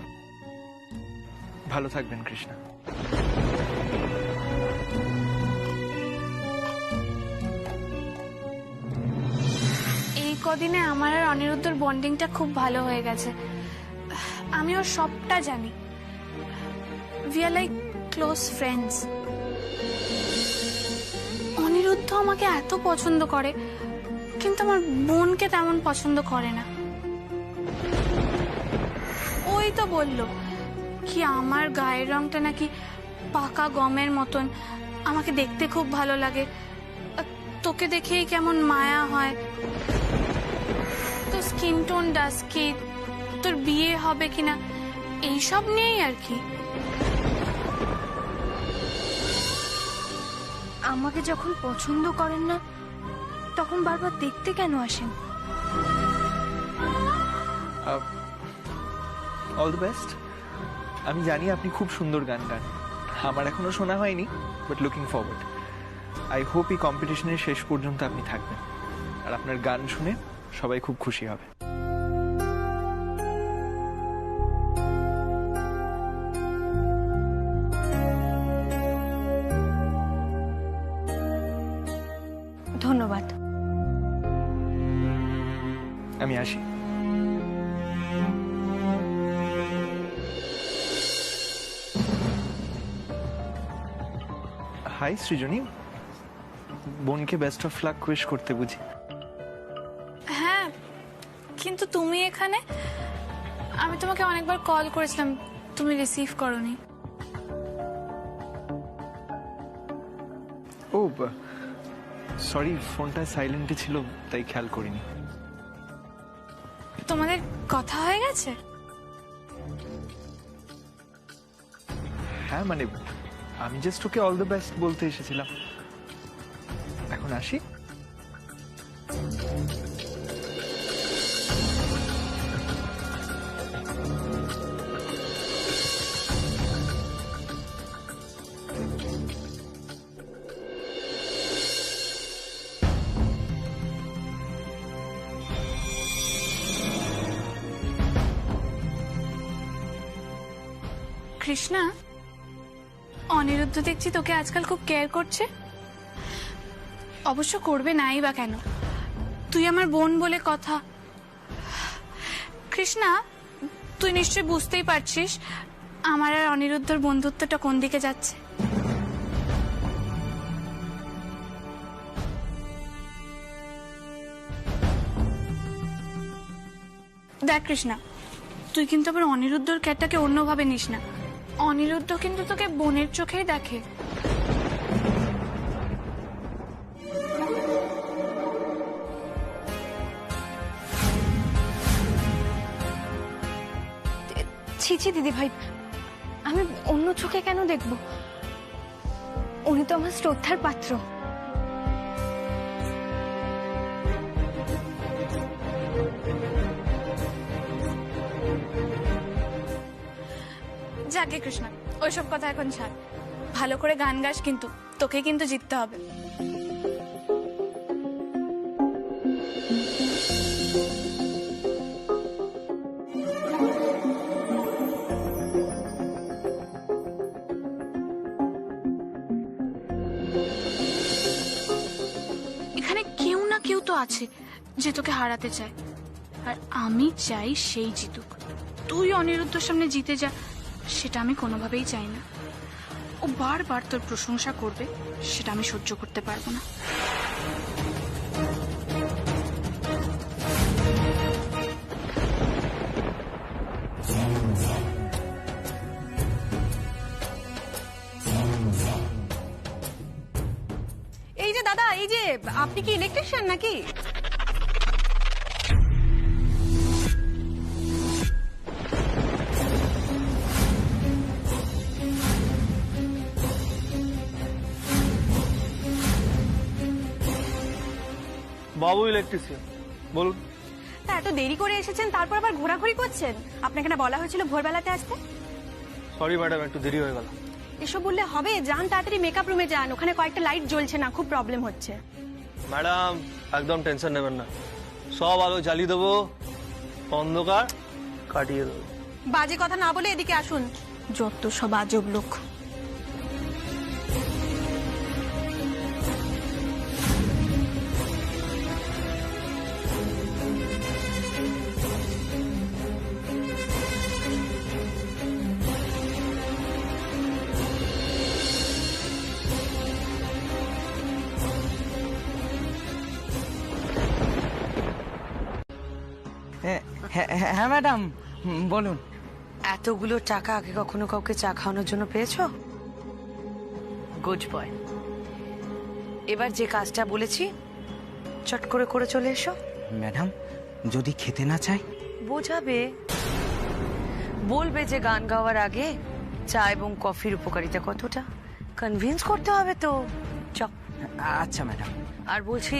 S14: ভালো থাকবেন কৃষ্ণা।
S2: এই কদিনে আমার আর অনিরুদ্ধর বন্ডিংটা খুব ভালো হয়ে গেছে। আমি ওর সবটা জানি। We are like close friends. Aniruddha আমাকে এত পছন্দ করে, কিন্তু আমার বোনকে তেমন পছন্দ করে না। ওই তো বললো কি আমার গায়ের রংটা নাকি পাকা গমের মতন, আমাকে দেখতে খুব ভালো লাগে, তোকে দেখেই কেমন মায়া হয়, তোর স্কিন টোন ডাস্কি, তোর বিয়ে হবে কিনা, এইসব নিয়েই আর কি।
S1: আমাকে যখন পছন্দ করেন না, তখন বারবার দেখতে কেন আসেন?
S14: All the best. আমি জানি আপনি খুব সুন্দর গান গান, আমার এখনো শোনা হয়নি, but looking forward. I hope এই কম্পিটিশনের শেষ পর্যন্ত আপনি থাকবেন, আর আপনার গান শুনে সবাই খুব খুশি হবে।
S1: ধন্যবাদ।
S14: আমি আসি। হাই সৃজনী, বোনকে বেস্ট অফ লাক উইশ করতে বুঝি।
S2: হ্যাঁ, কিন্তু তুমি এখানে? আমি তোমাকে অনেকবার কল করেছিলাম, তুমি রিসিভ করোনি।
S14: ও সরি, ফোনটা সাইলেন্টে ছিল তাই খেয়াল করিনি।
S2: তোমাদের কথা হয়ে গেছে?
S14: হ্যাঁ মানে আমি just okay all the best বলতে এসেছিলাম। এখন আসি।
S2: কৃষ্ণা, অনিরুদ্ধ দেখছি তোকে আজকাল খুব কেয়ার করছে। অবশ্য করবে নাই বা কেন, তুই আমার বোন বলে কথা। কৃষ্ণা, তুই নিশ্চয়ই বুঝতেই পারছিস আমার আর অনিরুদ্ধর বন্ধুত্বটা কোন দিকে যাচ্ছে। দেখ কৃষ্ণা, তুই কিন্তু আবার অনিরুদ্ধর ক্যাটটাকে অন্যভাবে নিস না। অনিরুদ্ধ কিন্তু তোকে বোনের চোখেই দেখে।
S16: ছি ছি দিদি ভাই, আমি অন্য চোখে কেন দেখবো? উনি তো আমার শ্রদ্ধার পাত্র।
S2: যাকে কৃষ্ণা, ওইসব কথা এখন ছাড়। ভালো করে গান গাস, কিন্তু তোকে কিন্তু জিততে হবে। এখানে কেউ না কেউ তো আছে যে তোকে হারাতে চায়, আর আমি চাই সেই জিতুক। তুই অনিরুদ্ধর সামনে জিতে যা, সেটা আমি কোনোভাবেই চাই না। ও বারবার তোর প্রশংসা করবে, সেটা আমি সহ্য করতে পারবো না।
S18: এই যে দাদা, এই যে আপনি কি ইলেকট্রিশিয়ান নাকি?
S4: বাবু ইলেকট্রিশিয়ান, বলুন।
S18: তা এত দেরি করে এসেছেন, তারপর আবার ঘোরাঘুরি করছেন? আপনাকে না বলা হয়েছিল ভোরবেলাতে আসতে?
S4: সরি ম্যাডাম, একটু দেরি হয়ে গেল।
S18: এসব বললে হবে? যান তাড়াতাড়ি মেকআপ রুমে যান, ওখানে কয়েকটা লাইট জ্বলছে না, খুব প্রবলেম হচ্ছে।
S4: ম্যাডাম একদম টেনশন নেবেন না, সব আলো জ্বালিয়ে দেবো, অন্ধকার কাটিয়ে দেবো।
S18: বাজে কথা না বলে এদিকে আসুন, যত সব আজব লোক।
S10: হ্যাঁ ম্যাডাম, বলুন।
S5: এতগুলো টাকা আগে কখনো কাউকে চা খাওয়ানোর জন্য পেয়েছো? Good boy. এবার যে কাজটা বলেছি চট করে করে চলে এসো।
S10: ম্যাডাম, যদি খেতে না চাই?
S5: বোঝাবে, বলবে যে গান গাওয়ার আগে চা এবং কফির উপকারিতা কতটা, কনভিন্স করতে হবে তো।
S10: আচ্ছা ম্যাডাম।
S5: আর বলছি,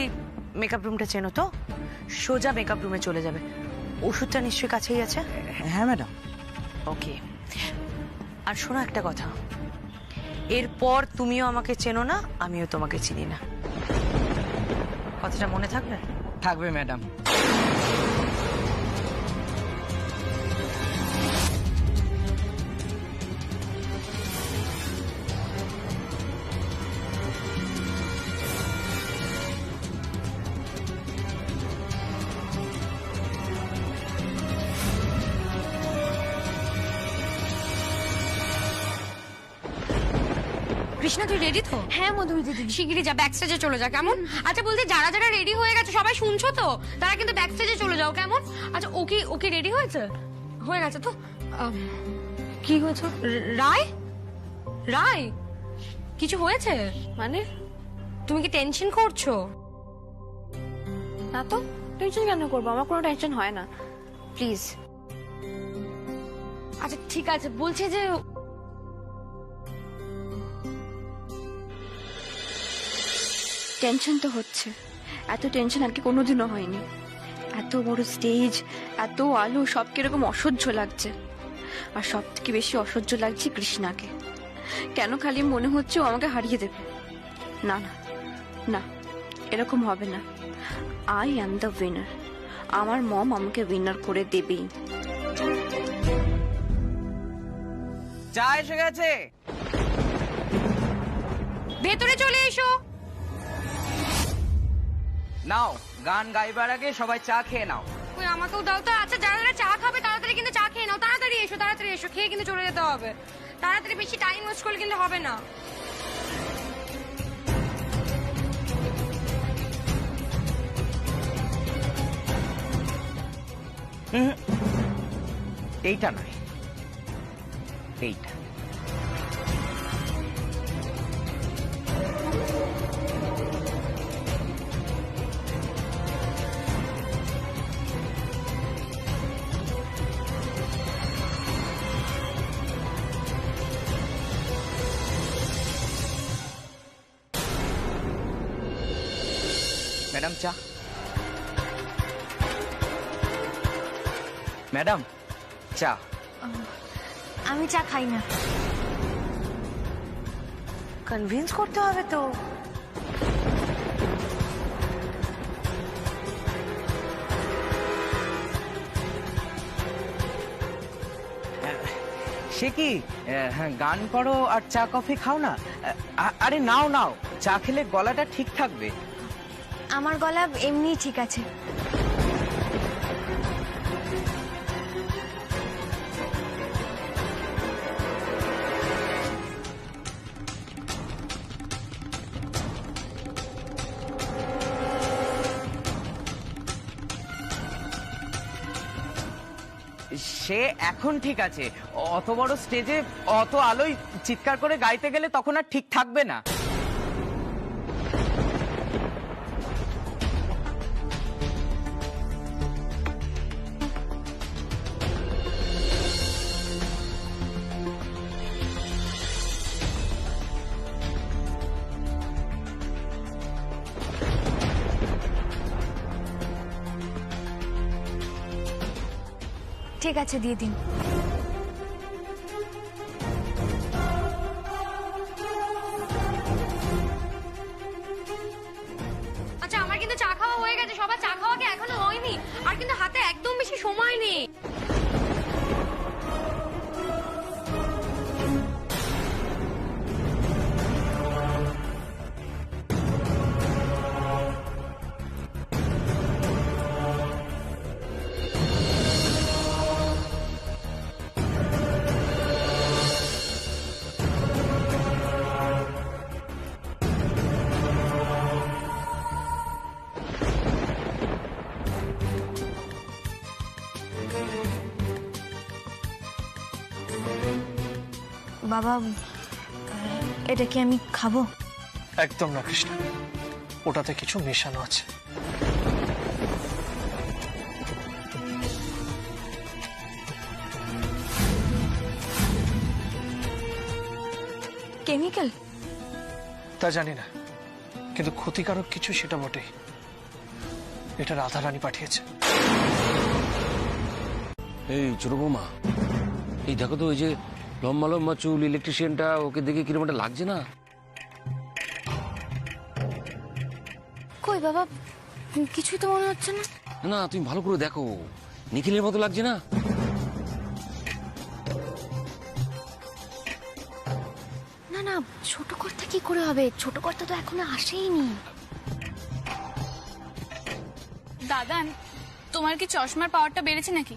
S5: মেকআপ রুমটা চেনো তো? সোজা মেকআপ রুমে চলে যাবে। ওষুধটা নিশ্চয়ই কাছেই আছে?
S10: হ্যাঁ ম্যাডাম।
S5: ওকে। আর শোনো একটা কথা, এরপর তুমিও আমাকে চেনো না, আমিও তোমাকে চিনি না। কথাটা মনে থাকবে?
S10: থাকবে ম্যাডাম।
S16: কৃষ্ণা, তুই রেডি তো? হ্যাঁ মধুমি দিদি। শিগগিরই যা, ব্যাক স্টেজে চলে যা, কেমন? আচ্ছা বলতে, যারা যারা রেডি হয়ে গেছে সবাই শুনছো তো, তারা কিন্তু ব্যাক স্টেজে চলে যাও, কেমন? আচ্ছা ওকে রেডি হয়েছে? হয়ে গেছে তো? কি হয়েছে? রায় রায় কিছু হয়েছে? মানে তুমি কি টেনশন করছো?
S17: না তো, টেনশন কেন করবো? আমার কোনো টেনশন হয় না। প্লিজ।
S16: আচ্ছা ঠিক আছে, বলছে যে
S17: টেনশন তো হচ্ছে, এত টেনশন আগে কোনোদিনও হয়নি। এত বড় স্টেজ, এত আলো, সব কিরকম অসহ্য লাগছে। আর সব থেকে বেশি অসহ্য লাগছে কৃষ্ণাকে। কেন খালি মনে হচ্ছে ও আমাকে হারিয়ে দেবে। না না না, এরকম হবে না। I am the winner. আমার মম আমাকে উইনার করে দেবেই।
S10: চা এসে গেছে,
S16: ভেতরে চলে এসো।
S10: নাও গান গাইবার আগে সবাই চা খেয়ে নাও।
S16: ওই আমাকেও দাও তো। আচ্ছা যারা যারা চা খাবে তাড়াতাড়ি কিন্তু চা খেয়ে নাও। তাড়াতাড়ি এসো, তাড়াতাড়ি এসো, খেয়ে কিন্তু চলে যেতে হবে। তাড়াতাড়ি, বেশি টাইম ওয়েস্ট করলে কিন্তু হবে না।
S10: এইটা নয়, এইটা। ম্যাডাম চা। ম্যাডাম চা।
S1: আমি চা খাই না।
S5: কনভিন্স করতে হবে তো।
S10: সে কি, গান করো আর চা কফি খাও না? আরে নাও নাও, চা খেলে গলাটা ঠিক থাকবে।
S1: আমার গলা এমনিই ঠিক আছে।
S10: সে এখন ঠিক আছে, অত বড় স্টেজে অত আলোয় চিৎকার করে গাইতে গেলে তখন আর ঠিক থাকবে না।
S1: ঠিক আছে, দিয়ে দিন।
S16: আচ্ছা আমার কিন্তু চা খাওয়া হয়ে গেছে। সবার চা খাওয়া কি এখনো হয়নি? আর কিন্তু হাতে একদম বেশি সময় নেই।
S1: বাবা, এটা কি আমি খাবো?
S4: একদম না কৃষ্ণ, ওটাতে কিছু মেশানো আছে।
S1: কেমিক্যাল?
S4: তা জানি না, কিন্তু ক্ষতিকারক কিছু সেটা বটেই। এটা রাধারানী পাঠিয়েছে।
S7: এই ছোট বৌমা, এই দেখো তো, ওই যে লম্বা লম্বা চুল ইলেকট্রিশিয়ানটা, ওকে দেখে কিরকম একটা লাগছে না?
S1: কই বাবা, কিছুই তো মনে হচ্ছে না।
S7: না, তুমি ভালো করে দেখো, নিখিলের মতো লাগছে না?
S1: না না, ছোট কর্তা কি করে হবে? ছোট কর্তা তো এখনো আসেইনি।
S2: দাদা, তোমার কি চশমার পাওয়ারটা বেড়েছে নাকি?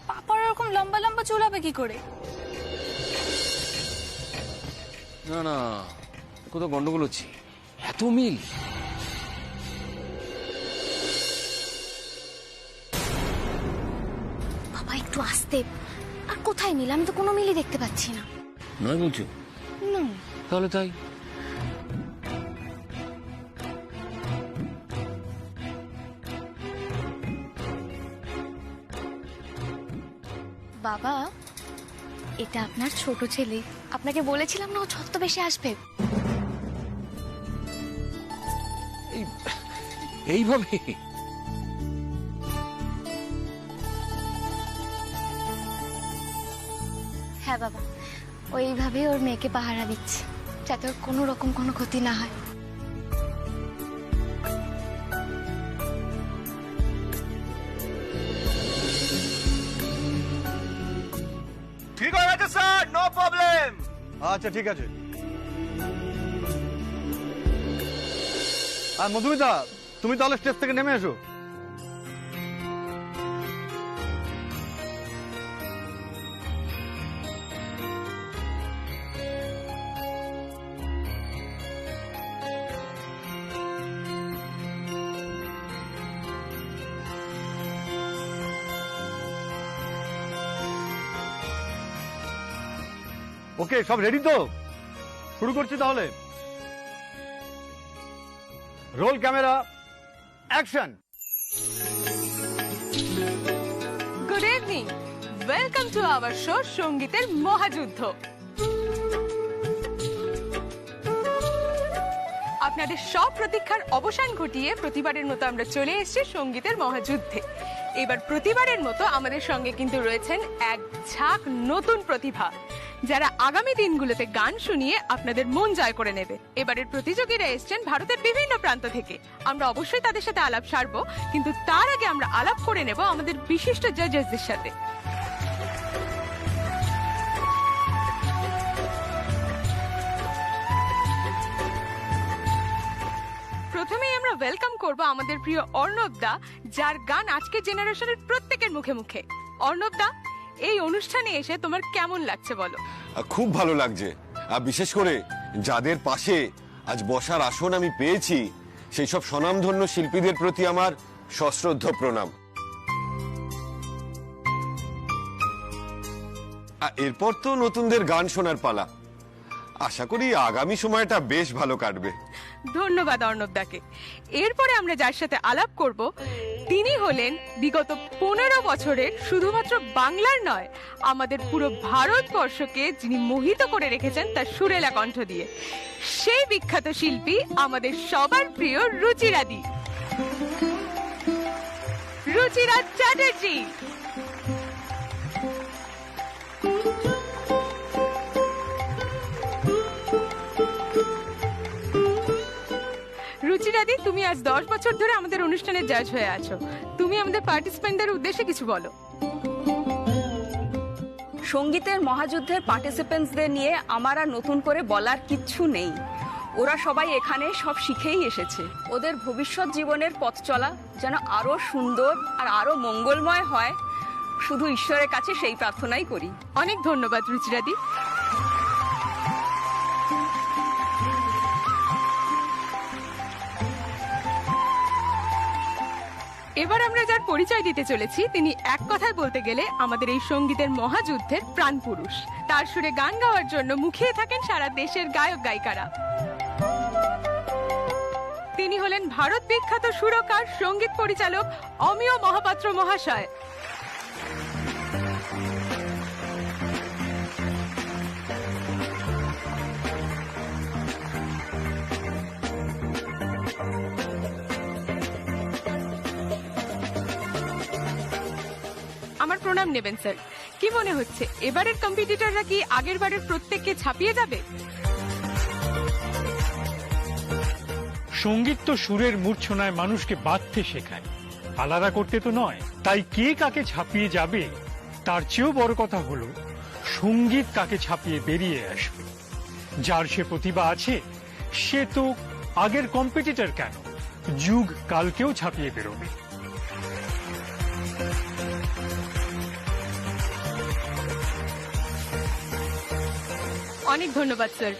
S2: পাপার ওরকম লম্বা লম্বা চুল হবে কি করে?
S7: না না, কোথাও গন্ডগোল হচ্ছে। এত মিল!
S1: বাবা একটু আস্তে। আর কোথায় মিল? আমি তো কোনো মিলই দেখতে পাচ্ছি না।
S7: নয় বলছো?
S1: না।
S7: তাহলে তাই।
S1: বাবা, এটা আপনার ছোট ছেলে। আপনাকে বলেছিলাম না ও ছদ্মবেশে আসবে।
S7: এইভাবে
S1: হ্যাঁ বাবা, ও এইভাবেই ওর মেয়েকে পাহারা দিচ্ছে, যাতে ওর কোনো রকম কোনো ক্ষতি না হয়।
S12: ঠিক হয়ে গেছে স্যার, নো প্রবলেম। আচ্ছা ঠিক আছে। আর মধুমিতা, তুমি তাহলে স্টেজ থেকে নেমে এসো। ওকে, সব রেডি তো? শুরু করছি তাহলে। Roll camera, action.
S19: Good evening, welcome to our show সঙ্গীতের মহাযুদ্ধ। আপনাদের সব প্রতীক্ষার অবসান ঘটিয়ে প্রতিবারের মতো আমরা চলে এসেছি সঙ্গীতের মহাযুদ্ধে। এবার প্রতিবারের মতো আমাদের সঙ্গে কিন্তু রয়েছেন এক ঝাঁক নতুন প্রতিভা, যারা আগামী দিনগুলোতে গান শুনিয়ে আপনাদের মন জয় করে নেবে। এবারের প্রতিযোগীরা এসছেন ভারতের বিভিন্ন প্রান্ত থেকে। আমরা অবশ্যই তাদের সাথে আলাপ সারবো, কিন্তু তার আগে আমরা আলাপ করে নেব আমাদের বিশিষ্ট জাজেসদের সাথে। প্রথমেই আমরা ওয়েলকাম করব আমাদের প্রিয় অর্ণব দা, যার গান আজকের জেনারেশনের প্রত্যেকের মুখে মুখে। অর্ণব দা, এই অনুষ্ঠানে এসে তোমার কেমন লাগছে বলো?
S20: খুব ভালো লাগছে, আর বিশেষ করে যাদের পাশে আজ বসার আসন আমি পেয়েছি, সেই সব স্বনামধন্য শিল্পীদের প্রতি আমার সশ্রদ্ধ প্রণাম। এরপর তো নতুনদের গান শোনার পালা। আশা করি আগামী সময়টা বেশ ভালো কাটবে।
S19: ধন্যবাদ অর্ণব দাকে। এরপরে আমরা যার সাথে আলাপ করব, তিনি হলেন বিগত 15 বছরের শুধুমাত্র বাংলার নয়, আমাদের পুরো ভারতবর্ষকে যিনি মোহিত করে রেখেছেন তার সুরেলা কণ্ঠ দিয়ে। সেই বিখ্যাত শিল্পী আমাদের সবার প্রিয় রুচিরাদি, রুচিরা চ্যাটার্জি। রুচিরাদি, তুমি আজ 10 বছর ধরে আমাদের অনুষ্ঠানের জাজ হয়ে আছো। তুমি আমাদের পার্টিসিপেন্টদের উদ্দেশ্যে কিছু বলো।
S21: সঙ্গীতের মহাযুদ্ধের পার্টিসিপেন্টসদের নিয়ে আমার আর নতুন করে বলার কিচ্ছু নেই। ওরা সবাই এখানে সব শিখেই এসেছে। ওদের ভবিষ্যৎ জীবনের পথ চলা যেন আরো সুন্দর আর আরো মঙ্গলময় হয়, শুধু ঈশ্বরের কাছে সেই প্রার্থনাই করি।
S19: অনেক ধন্যবাদ রুচিরাদি। এবার আমরা যার পরিচয় দিতে চলেছি, তিনি এক কথায় বলতে গেলে আমাদের এই সঙ্গীতের মহাযুদ্ধের প্রাণ পুরুষ। তার সুরে গান গাওয়ার জন্য মুখিয়ে থাকেন সারা দেশের গায়ক গায়িকারা। তিনি হলেন ভারত বিখ্যাত সুরকার, সঙ্গীত পরিচালক অমিয় মহাপাত্র মহাশয়। আমার প্রণাম নেবেন স্যার। কি মনে হচ্ছে এবারের কম্পিটিটররা কি আগের বারের প্রত্যেককে ছাপিয়ে যাবে?
S22: সঙ্গীত তো সুরের মূর্ছনায় মানুষকে বাঁধতে শেখায়, আলাদা করতে তো নয়। তাই কে কাকে ছাপিয়ে যাবে তার চেয়েও বড় কথা হলো সঙ্গীত কাকে ছাপিয়ে বেরিয়ে আসবে। যার সে প্রতিভা আছে সে তো আগের কম্পিটিটর কেন, যুগ কালকেও ছাপিয়ে বেরোবে।
S19: অনেক ধন্যবাদ স্যার।